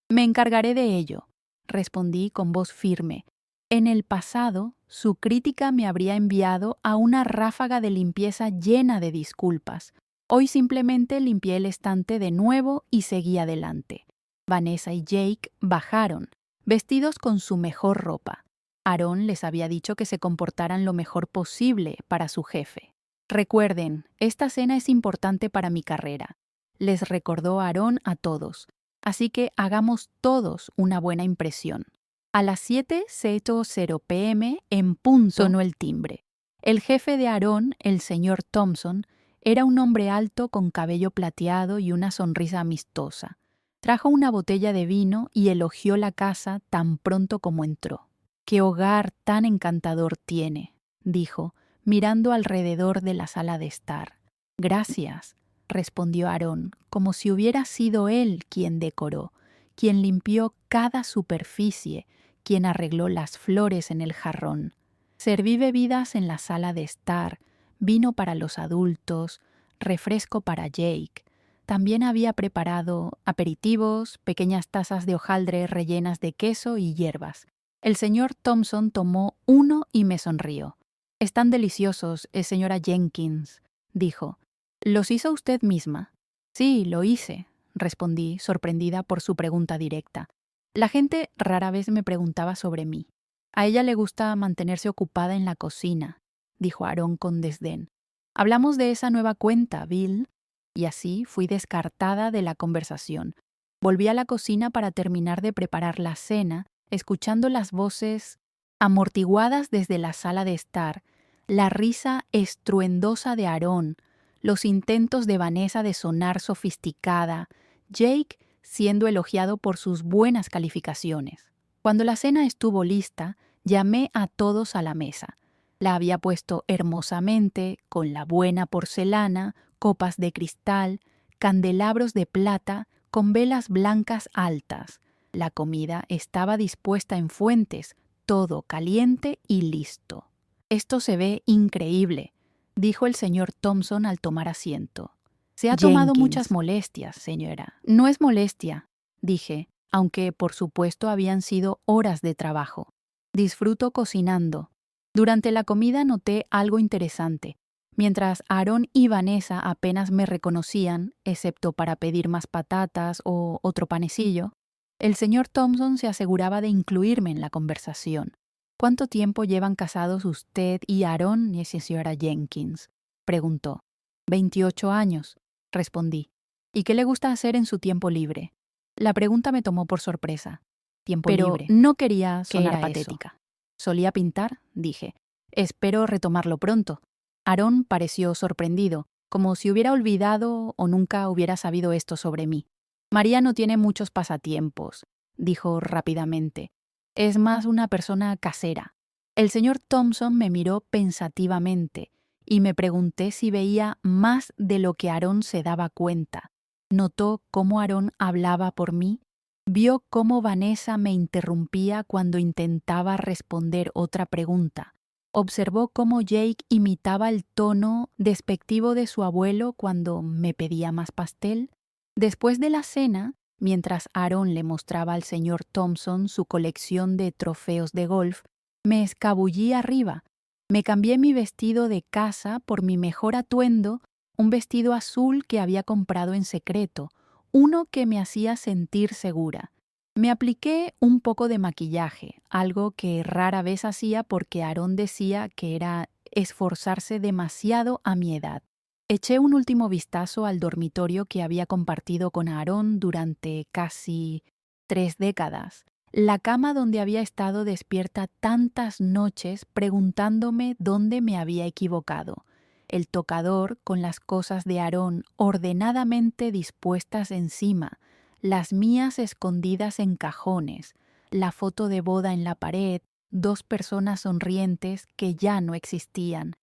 Me encargaré de ello, respondí con voz firme. En el pasado, su crítica me habría enviado a una ráfaga de limpieza llena de disculpas. Hoy simplemente limpié el estante de nuevo y seguí adelante. Vanessa y Jake bajaron, vestidos con su mejor ropa. Aarón les había dicho que se comportaran lo mejor posible para su jefe. Recuerden, esta cena es importante para mi carrera, les recordó Aarón a todos, así que hagamos todos una buena impresión. A las 7:00 p.m. en punto sonó el timbre. El jefe de Aarón, el señor Thompson, era un hombre alto con cabello plateado y una sonrisa amistosa. Trajo una botella de vino y elogió la casa tan pronto como entró. «¡Qué hogar tan encantador tiene!», dijo, mirando alrededor de la sala de estar. «Gracias», respondió Aarón, como si hubiera sido él quien decoró, quien limpió cada superficie, quien arregló las flores en el jarrón. Serví bebidas en la sala de estar, vino para los adultos, refresco para Jake. También había preparado aperitivos, pequeñas tazas de hojaldre rellenas de queso y hierbas. El señor Thompson tomó uno y me sonrió. «Están deliciosos, señora Jenkins», dijo. «¿Los hizo usted misma?» «Sí, lo hice», respondí, sorprendida por su pregunta directa. La gente rara vez me preguntaba sobre mí. «A ella le gusta mantenerse ocupada en la cocina», dijo Aarón con desdén. «Hablamos de esa nueva cuenta, Bill». Y así fui descartada de la conversación. Volví a la cocina para terminar de preparar la cena, escuchando las voces amortiguadas desde la sala de estar, la risa estruendosa de Aarón, los intentos de Vanessa de sonar sofisticada, Jake siendo elogiado por sus buenas calificaciones. Cuando la cena estuvo lista, llamé a todos a la mesa. La había puesto hermosamente, con la buena porcelana, copas de cristal, candelabros de plata, con velas blancas altas. La comida estaba dispuesta en fuentes, todo caliente y listo. «Esto se ve increíble», dijo el señor Thompson al tomar asiento. «Se ha tomado muchas molestias, señora». «No es molestia», dije, aunque por supuesto habían sido horas de trabajo. «Disfruto cocinando». Durante la comida noté algo interesante. Mientras Aarón y Vanessa apenas me reconocían, excepto para pedir más patatas o otro panecillo, el señor Thompson se aseguraba de incluirme en la conversación. «¿Cuánto tiempo llevan casados usted y Aarón y señora Jenkins?», preguntó. «28 años», respondí. «¿Y qué le gusta hacer en su tiempo libre?». La pregunta me tomó por sorpresa. «Tiempo libre». Pero no quería sonar patética. «¿Solía pintar?», dije. «Espero retomarlo pronto». Aarón pareció sorprendido, como si hubiera olvidado o nunca hubiera sabido esto sobre mí. «María no tiene muchos pasatiempos», dijo rápidamente. «Es más una persona casera». El señor Thompson me miró pensativamente y me pregunté si veía más de lo que Aarón se daba cuenta. Notó cómo Aarón hablaba por mí. Vio cómo Vanessa me interrumpía cuando intentaba responder otra pregunta. Observó cómo Jake imitaba el tono despectivo de su abuelo cuando me pedía más pastel. Después de la cena, mientras Aarón le mostraba al señor Thompson su colección de trofeos de golf, me escabullí arriba. Me cambié mi vestido de casa por mi mejor atuendo, un vestido azul que había comprado en secreto, uno que me hacía sentir segura. Me apliqué un poco de maquillaje, algo que rara vez hacía porque Aarón decía que era esforzarse demasiado a mi edad. Eché un último vistazo al dormitorio que había compartido con Aarón durante casi 3 décadas, la cama donde había estado despierta tantas noches preguntándome dónde me había equivocado, el tocador con las cosas de Aarón ordenadamente dispuestas encima, las mías escondidas en cajones, la foto de boda en la pared, 2 personas sonrientes que ya no existían.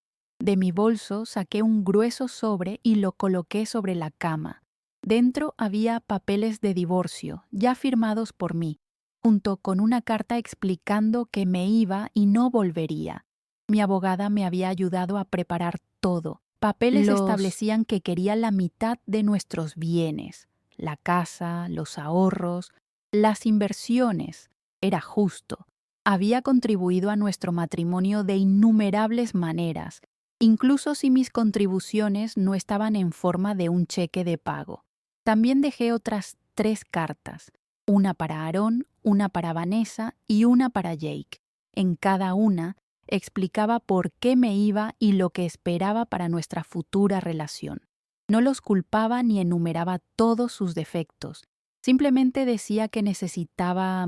De mi bolso saqué un grueso sobre y lo coloqué sobre la cama. Dentro había papeles de divorcio, ya firmados por mí, junto con una carta explicando que me iba y no volvería. Mi abogada me había ayudado a preparar todo. Papeles establecían que quería la mitad de nuestros bienes. La casa, los ahorros, las inversiones. Era justo. Había contribuido a nuestro matrimonio de innumerables maneras, incluso si mis contribuciones no estaban en forma de un cheque de pago. También dejé otras 3 cartas, una para Aarón, una para Vanessa y una para Jake. En cada una Explicaba por qué me iba y lo que esperaba para nuestra futura relación. No los culpaba ni enumeraba todos sus defectos. Simplemente decía que necesitaba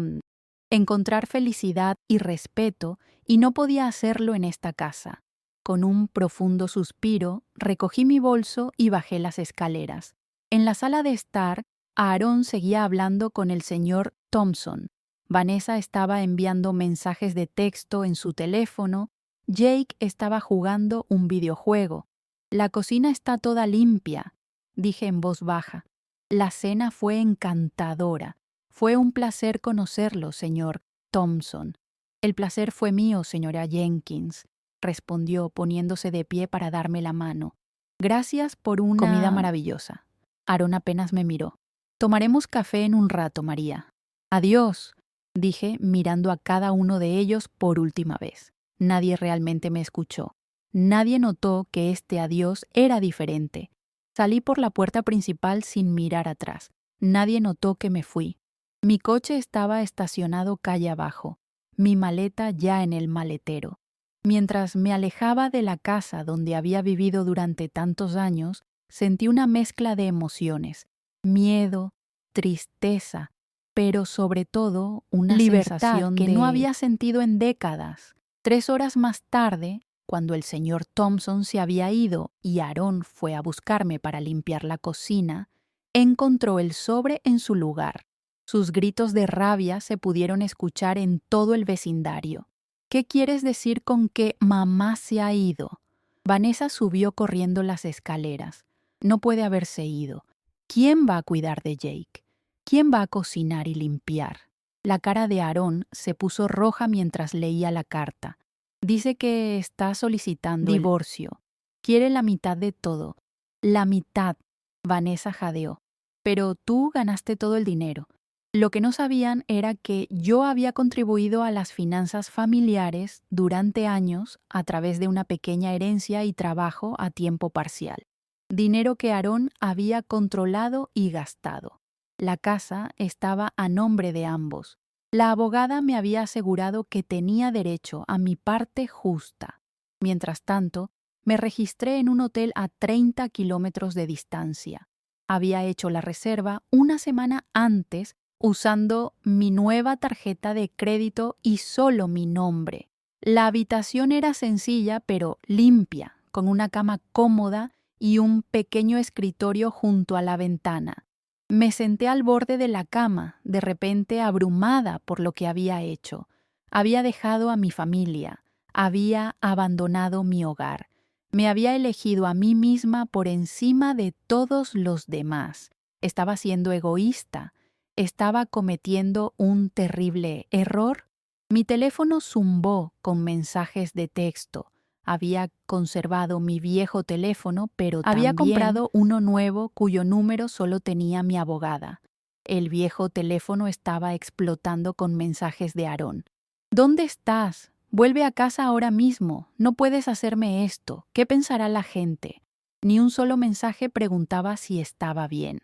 encontrar felicidad y respeto y no podía hacerlo en esta casa. Con un profundo suspiro, recogí mi bolso y bajé las escaleras. En la sala de estar, Aaron seguía hablando con el señor Thompson. Vanessa estaba enviando mensajes de texto en su teléfono. Jake estaba jugando un videojuego. La cocina está toda limpia, dije en voz baja. La cena fue encantadora. Fue un placer conocerlo, señor Thompson. El placer fue mío, señora Jenkins, respondió poniéndose de pie para darme la mano. Gracias por una comida maravillosa. Aaron apenas me miró. Tomaremos café en un rato, María. Adiós, dije mirando a cada uno de ellos por última vez. Nadie realmente me escuchó. Nadie notó que este adiós era diferente. Salí por la puerta principal sin mirar atrás. Nadie notó que me fui. Mi coche estaba estacionado calle abajo, mi maleta ya en el maletero. Mientras me alejaba de la casa donde había vivido durante tantos años, sentí una mezcla de emociones, miedo, tristeza, pero sobre todo una sensación que no había sentido en décadas. 3 horas más tarde, cuando el señor Thompson se había ido y Aaron fue a buscarme para limpiar la cocina, encontró el sobre en su lugar. Sus gritos de rabia se pudieron escuchar en todo el vecindario. ¿Qué quieres decir con que mamá se ha ido? Vanessa subió corriendo las escaleras. No puede haberse ido. ¿Quién va a cuidar de Jake? ¿Quién va a cocinar y limpiar? La cara de Aaron se puso roja mientras leía la carta. Dice que está solicitando divorcio. Quiere la mitad de todo. La mitad. Vanessa jadeó. Pero tú ganaste todo el dinero. Lo que no sabían era que yo había contribuido a las finanzas familiares durante años a través de una pequeña herencia y trabajo a tiempo parcial. Dinero que Aaron había controlado y gastado. La casa estaba a nombre de ambos. La abogada me había asegurado que tenía derecho a mi parte justa. Mientras tanto, me registré en un hotel a 30 kilómetros de distancia. Había hecho la reserva una semana antes usando mi nueva tarjeta de crédito y solo mi nombre. La habitación era sencilla pero limpia, con una cama cómoda y un pequeño escritorio junto a la ventana. Me senté al borde de la cama, de repente abrumada por lo que había hecho. Había dejado a mi familia, había abandonado mi hogar. Me había elegido a mí misma por encima de todos los demás. Estaba siendo egoísta. ¿Estaba cometiendo un terrible error? Mi teléfono zumbó con mensajes de texto. Había conservado mi viejo teléfono, pero había comprado uno nuevo cuyo número solo tenía mi abogada. El viejo teléfono estaba explotando con mensajes de Aaron. ¿Dónde estás? Vuelve a casa ahora mismo. No puedes hacerme esto. ¿Qué pensará la gente? Ni un solo mensaje preguntaba si estaba bien.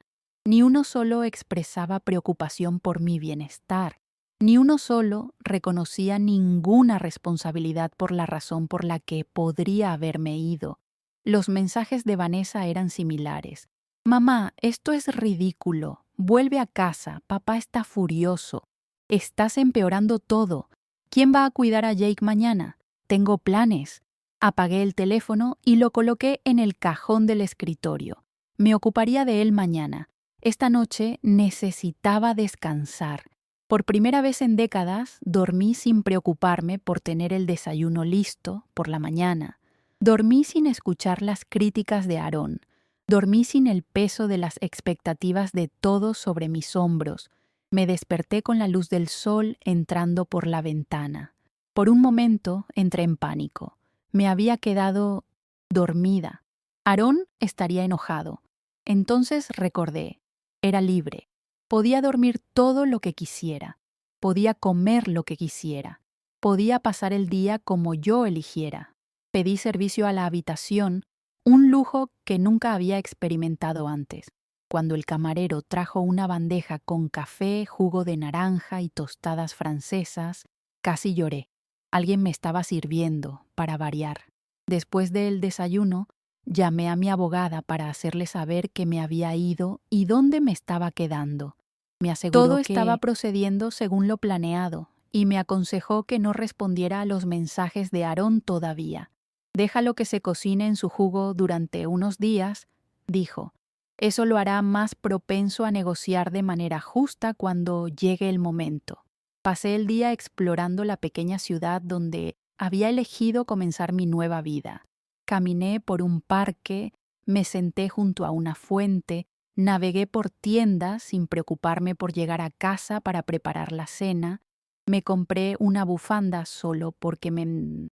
Ni uno solo expresaba preocupación por mi bienestar. Ni uno solo reconocía ninguna responsabilidad por la razón por la que podría haberme ido. Los mensajes de Vanessa eran similares. Mamá, esto es ridículo. Vuelve a casa. Papá está furioso. Estás empeorando todo. ¿Quién va a cuidar a Jake mañana? Tengo planes. Apagué el teléfono y lo coloqué en el cajón del escritorio. Me ocuparía de él mañana. Esta noche necesitaba descansar. Por primera vez en décadas, dormí sin preocuparme por tener el desayuno listo por la mañana. Dormí sin escuchar las críticas de Aaron. Dormí sin el peso de las expectativas de todos sobre mis hombros. Me desperté con la luz del sol entrando por la ventana. Por un momento entré en pánico. Me había quedado dormida. Aaron estaría enojado. Entonces recordé. Era libre. Podía dormir todo lo que quisiera. Podía comer lo que quisiera. Podía pasar el día como yo eligiera. Pedí servicio a la habitación, un lujo que nunca había experimentado antes. Cuando el camarero trajo una bandeja con café, jugo de naranja y tostadas francesas, casi lloré. Alguien me estaba sirviendo, para variar. Después del desayuno, llamé a mi abogada para hacerle saber que me había ido y dónde me estaba quedando. Me aseguró Todo que estaba procediendo según lo planeado y me aconsejó que no respondiera a los mensajes de Aarón todavía. Déjalo que se cocine en su jugo durante unos días, dijo. Eso lo hará más propenso a negociar de manera justa cuando llegue el momento. Pasé el día explorando la pequeña ciudad donde había elegido comenzar mi nueva vida. Caminé por un parque, me senté junto a una fuente, navegué por tiendas sin preocuparme por llegar a casa para preparar la cena, me compré una bufanda solo porque me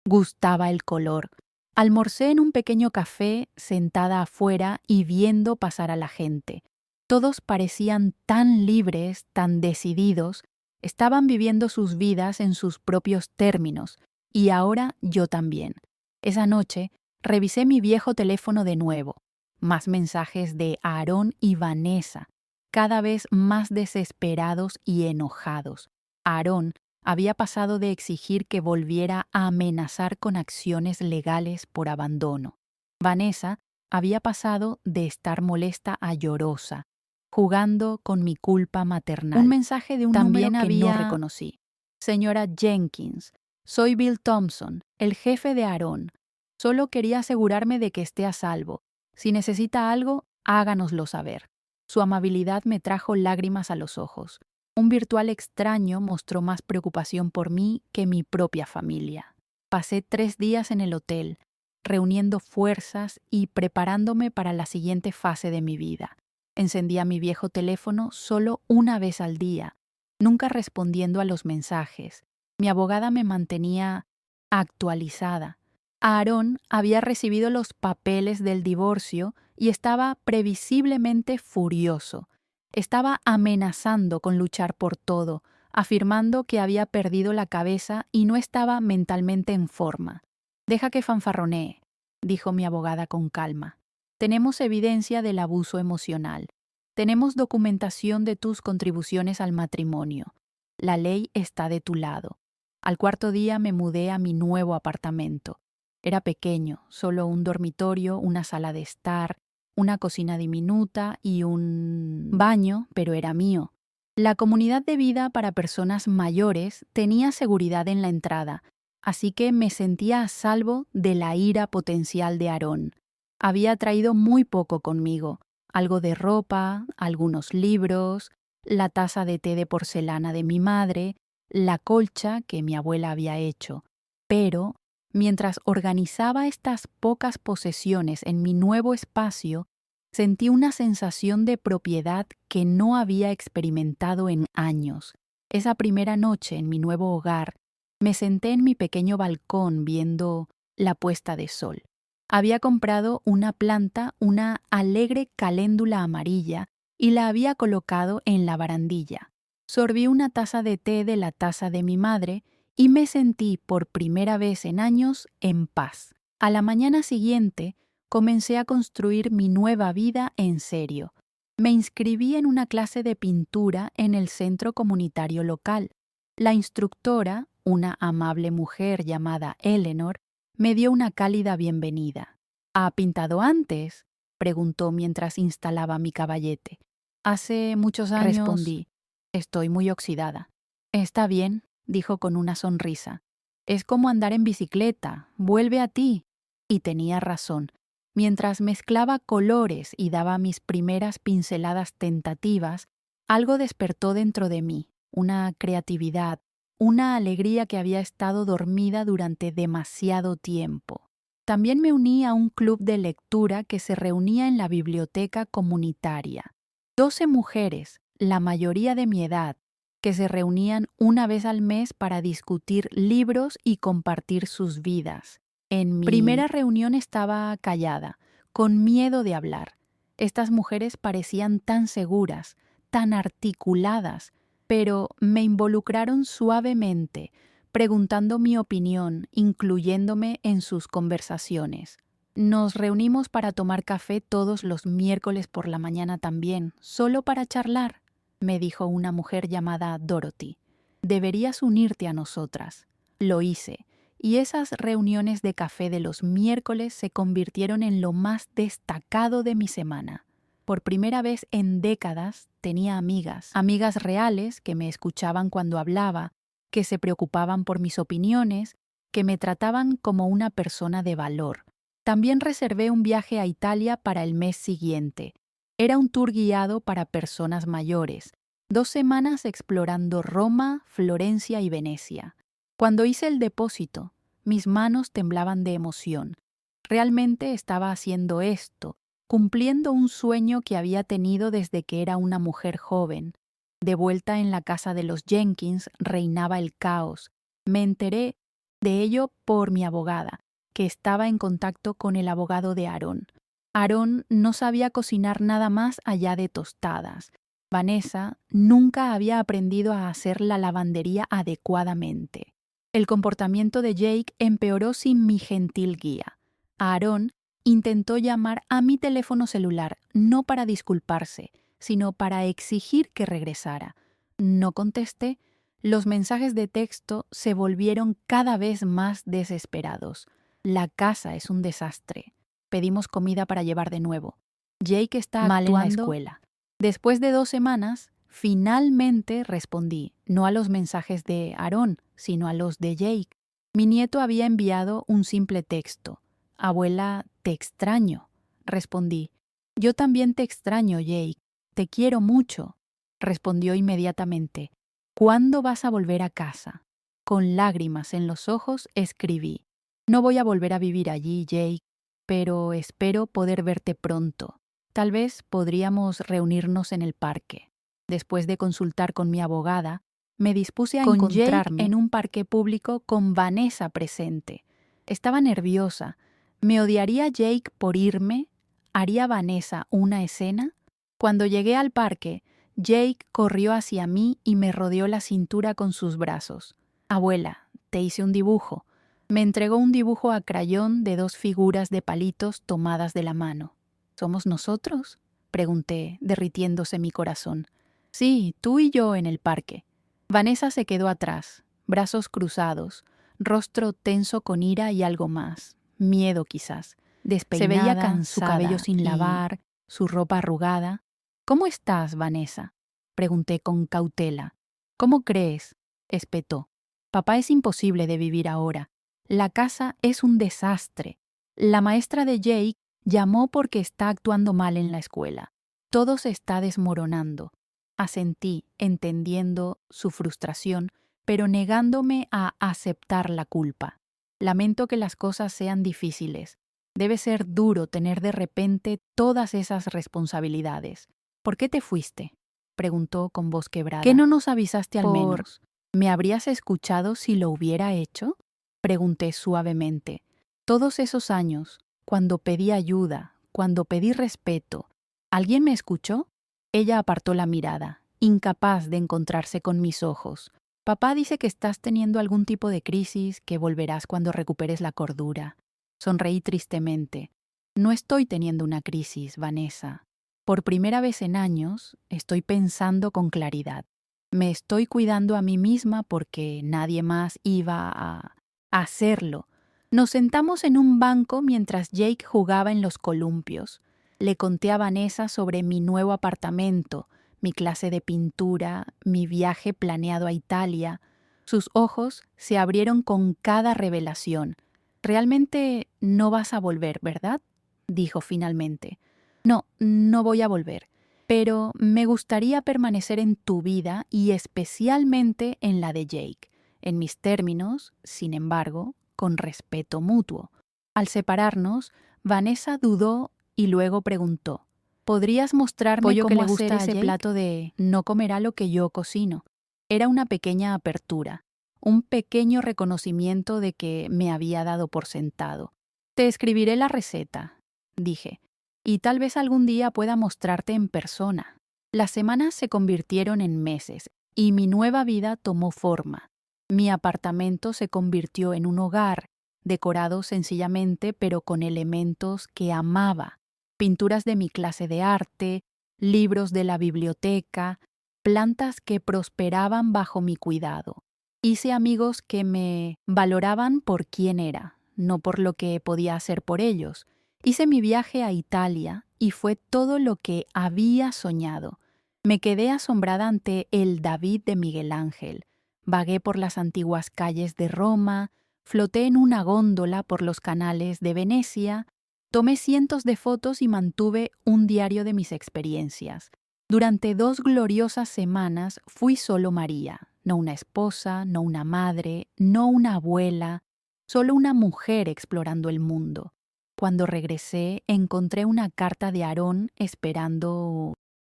gustaba el color. Almorcé en un pequeño café, sentada afuera y viendo pasar a la gente. Todos parecían tan libres, tan decididos, estaban viviendo sus vidas en sus propios términos, y ahora yo también. Esa noche, revisé mi viejo teléfono de nuevo. Más mensajes de Aarón y Vanessa, cada vez más desesperados y enojados. Aarón había pasado de exigir que volviera a amenazar con acciones legales por abandono. Vanessa había pasado de estar molesta a llorosa, jugando con mi culpa maternal. Un mensaje de un También número que no había- reconocí. Señora Jenkins, soy Bill Thompson, el jefe de Aarón. Solo quería asegurarme de que esté a salvo. Si necesita algo, háganoslo saber. Su amabilidad me trajo lágrimas a los ojos. Un virtual extraño mostró más preocupación por mí que mi propia familia. Pasé 3 días en el hotel, reuniendo fuerzas y preparándome para la siguiente fase de mi vida. Encendía mi viejo teléfono solo una vez al día, nunca respondiendo a los mensajes. Mi abogada me mantenía actualizada. Aarón había recibido los papeles del divorcio y estaba previsiblemente furioso. Estaba amenazando con luchar por todo, afirmando que había perdido la cabeza y no estaba mentalmente en forma. Deja que fanfarronee, dijo mi abogada con calma. Tenemos evidencia del abuso emocional. Tenemos documentación de tus contribuciones al matrimonio. La ley está de tu lado. Al cuarto día me mudé a mi nuevo apartamento. Era pequeño, solo un dormitorio, una sala de estar, una cocina diminuta y un baño, pero era mío. La comunidad de vida para personas mayores tenía seguridad en la entrada, así que me sentía a salvo de la ira potencial de Aarón. Había traído muy poco conmigo, algo de ropa, algunos libros, la taza de té de porcelana de mi madre, la colcha que mi abuela había hecho. Pero, mientras organizaba estas pocas posesiones en mi nuevo espacio, sentí una sensación de propiedad que no había experimentado en años. Esa primera noche en mi nuevo hogar, me senté en mi pequeño balcón viendo la puesta de sol. Había comprado una planta, una alegre caléndula amarilla, y la había colocado en la barandilla. Sorbí una taza de té de la taza de mi madre y me sentí por primera vez en años en paz. A la mañana siguiente, comencé a construir mi nueva vida en serio. Me inscribí en una clase de pintura en el centro comunitario local. La instructora, una amable mujer llamada Eleanor, me dio una cálida bienvenida. ¿Ha pintado antes?, preguntó mientras instalaba mi caballete. Hace muchos años, respondí. Estoy muy oxidada. Está bien, dijo con una sonrisa. Es como andar en bicicleta, vuelve a ti. Y tenía razón. Mientras mezclaba colores y daba mis primeras pinceladas tentativas, algo despertó dentro de mí, una creatividad, una alegría que había estado dormida durante demasiado tiempo. También me uní a un club de lectura que se reunía en la biblioteca comunitaria. 12 mujeres, la mayoría de mi edad, que se reunían una vez al mes para discutir libros y compartir sus vidas. En mi primera reunión estaba callada, con miedo de hablar. Estas mujeres parecían tan seguras, tan articuladas, pero me involucraron suavemente, preguntando mi opinión, incluyéndome en sus conversaciones. Nos reunimos para tomar café todos los miércoles por la mañana también, solo para charlar, me dijo una mujer llamada Dorothy. Deberías unirte a nosotras. Lo hice, y esas reuniones de café de los miércoles se convirtieron en lo más destacado de mi semana. Por primera vez en décadas tenía amigas reales que me escuchaban cuando hablaba, que se preocupaban por mis opiniones, que me trataban como una persona de valor. También reservé un viaje a Italia para el mes siguiente. Era un tour guiado para personas mayores, 2 semanas explorando Roma, Florencia y Venecia. Cuando hice el depósito, mis manos temblaban de emoción. Realmente estaba haciendo esto, cumpliendo un sueño que había tenido desde que era una mujer joven. De vuelta en la casa de los Jenkins reinaba el caos. Me enteré de ello por mi abogada, que estaba en contacto con el abogado de Aaron. Aaron no sabía cocinar nada más allá de tostadas. Vanessa nunca había aprendido a hacer la lavandería adecuadamente. El comportamiento de Jake empeoró sin mi gentil guía. Aaron intentó llamar a mi teléfono celular, no para disculparse, sino para exigir que regresara. No contesté. Los mensajes de texto se volvieron cada vez más desesperados. La casa es un desastre. Pedimos comida para llevar de nuevo. Jake está mal en la escuela. Después de 2 semanas, finalmente respondí, no a los mensajes de Aaron, sino a los de Jake. Mi nieto había enviado un simple texto. Abuela, te extraño. Respondí. Yo también te extraño, Jake. Te quiero mucho. Respondió inmediatamente. ¿Cuándo vas a volver a casa? Con lágrimas en los ojos escribí. No voy a volver a vivir allí, Jake, pero espero poder verte pronto. Tal vez podríamos reunirnos en el parque. Después de consultar con mi abogada, me dispuse a encontrarme en un parque público con Vanessa presente. Estaba nerviosa. ¿Me odiaría Jake por irme? ¿Haría Vanessa una escena? Cuando llegué al parque, Jake corrió hacia mí y me rodeó la cintura con sus brazos. Abuela, te hice un dibujo. Me entregó un dibujo a crayón de 2 figuras de palitos tomadas de la mano. ¿Somos nosotros?, pregunté, derritiéndose mi corazón. Sí, tú y yo en el parque. Vanessa se quedó atrás, brazos cruzados, rostro tenso con ira y algo más, miedo quizás. Despeinada, se veía cansada, su cabello sin lavar, su ropa arrugada. ¿Cómo estás, Vanessa?, pregunté con cautela. ¿Cómo crees?, espetó. Papá es imposible de vivir ahora. La casa es un desastre. La maestra de Jake llamó porque está actuando mal en la escuela. Todo se está desmoronando. Asentí, entendiendo su frustración, pero negándome a aceptar la culpa. Lamento que las cosas sean difíciles. Debe ser duro tener de repente todas esas responsabilidades. ¿Por qué te fuiste?, preguntó con voz quebrada. ¿Qué no nos avisaste al menos? ¿Me habrías escuchado si lo hubiera hecho?, pregunté suavemente. Todos esos años, cuando pedí ayuda, cuando pedí respeto, ¿alguien me escuchó? Ella apartó la mirada, incapaz de encontrarse con mis ojos. Papá dice que estás teniendo algún tipo de crisis, que volverás cuando recuperes la cordura. Sonreí tristemente. No estoy teniendo una crisis, Vanessa. Por primera vez en años, estoy pensando con claridad. Me estoy cuidando a mí misma porque nadie más iba a hacerlo. Nos sentamos en un banco mientras Jake jugaba en los columpios. Le conté a Vanessa sobre mi nuevo apartamento, mi clase de pintura, mi viaje planeado a Italia. Sus ojos se abrieron con cada revelación. «Realmente no vas a volver, ¿verdad?», dijo finalmente. «No, no voy a volver, pero me gustaría permanecer en tu vida y especialmente en la de Jake, en mis términos, sin embargo, con respeto mutuo». Al separarnos, Vanessa dudó y luego preguntó, ¿podrías mostrarme cómo le gusta ese plato de «no comerá lo que yo cocino»? Era una pequeña apertura, un pequeño reconocimiento de que me había dado por sentado. Te escribiré la receta, dije, y tal vez algún día pueda mostrarte en persona. Las semanas se convirtieron en meses y mi nueva vida tomó forma. Mi apartamento se convirtió en un hogar, decorado sencillamente pero con elementos que amaba. Pinturas de mi clase de arte, libros de la biblioteca, plantas que prosperaban bajo mi cuidado. Hice amigos que me valoraban por quién era, no por lo que podía hacer por ellos. Hice mi viaje a Italia y fue todo lo que había soñado. Me quedé asombrada ante el David de Miguel Ángel. Vagué por las antiguas calles de Roma, floté en una góndola por los canales de Venecia, tomé cientos de fotos y mantuve un diario de mis experiencias. Durante 2 gloriosas semanas fui solo María, no una esposa, no una madre, no una abuela, solo una mujer explorando el mundo. Cuando regresé, encontré una carta de Aarón esperando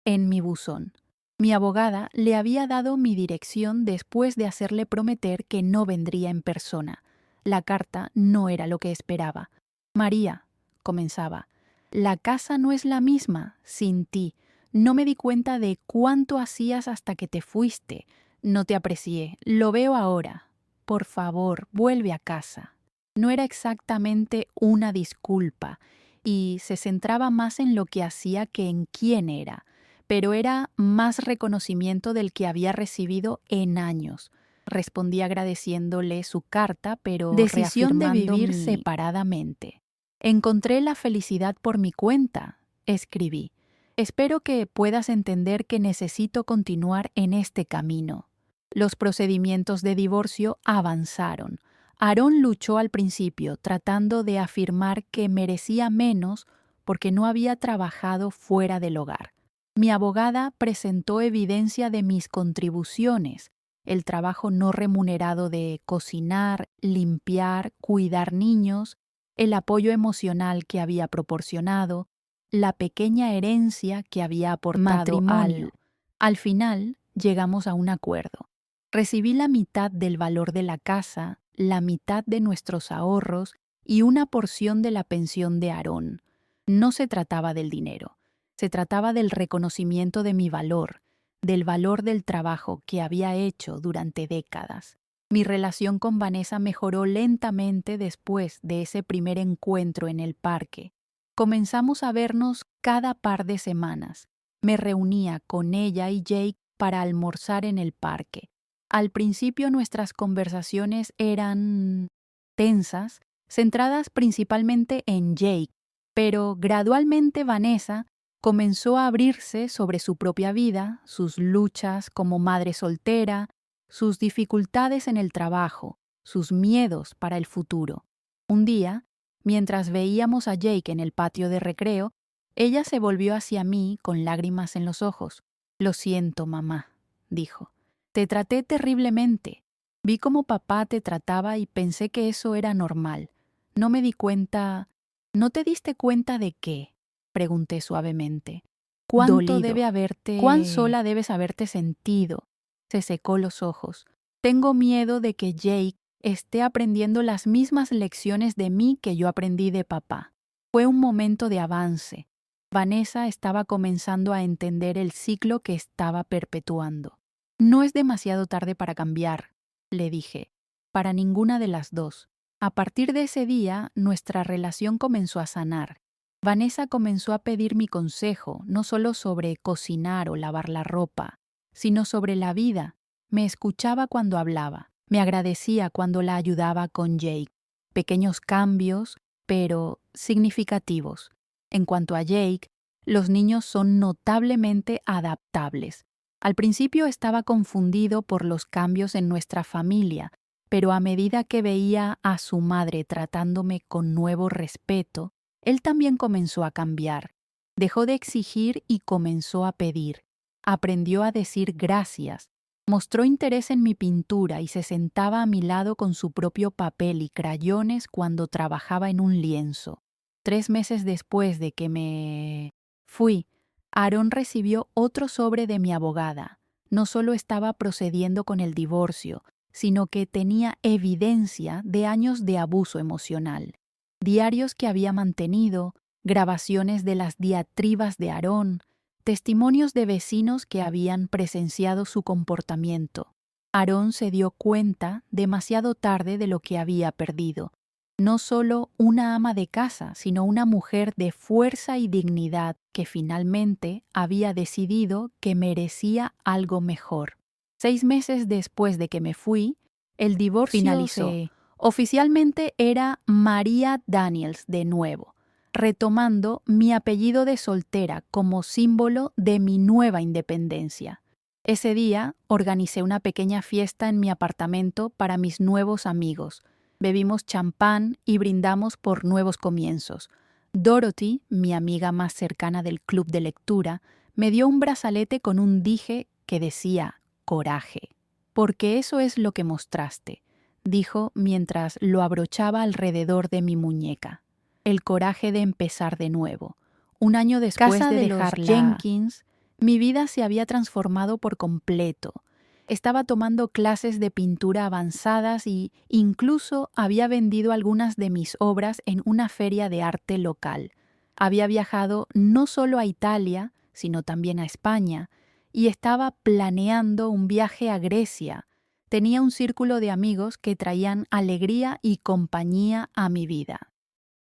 en mi buzón. Mi abogada le había dado mi dirección después de hacerle prometer que no vendría en persona. La carta no era lo que esperaba. María, comenzaba, la casa no es la misma sin ti. No me di cuenta de cuánto hacías hasta que te fuiste. No te aprecié. Lo veo ahora. Por favor, vuelve a casa. No era exactamente una disculpa, y se centraba más en lo que hacía que en quién era, pero era más reconocimiento del que había recibido en años. Respondí agradeciéndole su carta, pero decisión de vivir separadamente. Encontré la felicidad por mi cuenta, escribí. Espero que puedas entender que necesito continuar en este camino. Los procedimientos de divorcio avanzaron. Aarón luchó al principio, tratando de afirmar que merecía menos porque no había trabajado fuera del hogar. Mi abogada presentó evidencia de mis contribuciones, el trabajo no remunerado de cocinar, limpiar, cuidar niños, el apoyo emocional que había proporcionado, la pequeña herencia que había aportado matrimonio. Al final, llegamos a un acuerdo. Recibí la mitad del valor de la casa, la mitad de nuestros ahorros y una porción de la pensión de Aarón. No se trataba del dinero, se trataba del reconocimiento de mi valor, del valor del trabajo que había hecho durante décadas. Mi relación con Vanessa mejoró lentamente después de ese primer encuentro en el parque. Comenzamos a vernos cada par de semanas. Me reunía con ella y Jake para almorzar en el parque. Al principio nuestras conversaciones eran tensas, centradas principalmente en Jake, pero gradualmente Vanessa comenzó a abrirse sobre su propia vida, sus luchas como madre soltera, sus dificultades en el trabajo, sus miedos para el futuro. Un día, mientras veíamos a Jake en el patio de recreo, ella se volvió hacia mí con lágrimas en los ojos. «Lo siento, mamá», dijo. «Te traté terriblemente. Vi cómo papá te trataba y pensé que eso era normal. No me di cuenta». «¿No te diste cuenta de qué?», pregunté suavemente. «¿Cuánto debe haberte... ¿Cuán sola debes haberte sentido?». Se secó los ojos. «Tengo miedo de que Jake esté aprendiendo las mismas lecciones de mí que yo aprendí de papá». Fue un momento de avance. Vanessa estaba comenzando a entender el ciclo que estaba perpetuando. «No es demasiado tarde para cambiar», le dije, «para ninguna de las dos». A partir de ese día, nuestra relación comenzó a sanar. Vanessa comenzó a pedir mi consejo, no solo sobre cocinar o lavar la ropa, sino sobre la vida. Me escuchaba cuando hablaba, me agradecía cuando la ayudaba con Jake. Pequeños cambios, pero significativos. En cuanto a Jake, los niños son notablemente adaptables. Al principio estaba confundido por los cambios en nuestra familia, pero a medida que veía a su madre tratándome con nuevo respeto, él también comenzó a cambiar. Dejó de exigir y comenzó a pedir. Aprendió a decir gracias. Mostró interés en mi pintura y se sentaba a mi lado con su propio papel y crayones cuando trabajaba en un lienzo. 3 meses después de que me fui, Aarón recibió otro sobre de mi abogada. No solo estaba procediendo con el divorcio, sino que tenía evidencia de años de abuso emocional. Diarios que había mantenido, grabaciones de las diatribas de Aarón, testimonios de vecinos que habían presenciado su comportamiento. Aarón se dio cuenta demasiado tarde de lo que había perdido. No solo una ama de casa, sino una mujer de fuerza y dignidad que finalmente había decidido que merecía algo mejor. 6 meses después de que me fui, El divorcio finalizó. Oficialmente era María Daniels de nuevo, retomando mi apellido de soltera como símbolo de mi nueva independencia. Ese día organicé una pequeña fiesta en mi apartamento para mis nuevos amigos. Bebimos champán y brindamos por nuevos comienzos. Dorothy, mi amiga más cercana del club de lectura, me dio un brazalete con un dije que decía coraje. Porque eso es lo que mostraste, dijo mientras lo abrochaba alrededor de mi muñeca. El coraje de empezar de nuevo. Un año después de dejar Jenkins, mi vida se había transformado por completo. Estaba tomando clases de pintura avanzadas y incluso había vendido algunas de mis obras en una feria de arte local. Había viajado no solo a Italia, sino también a España, y estaba planeando un viaje a Grecia. Tenía un círculo de amigos que traían alegría y compañía a mi vida.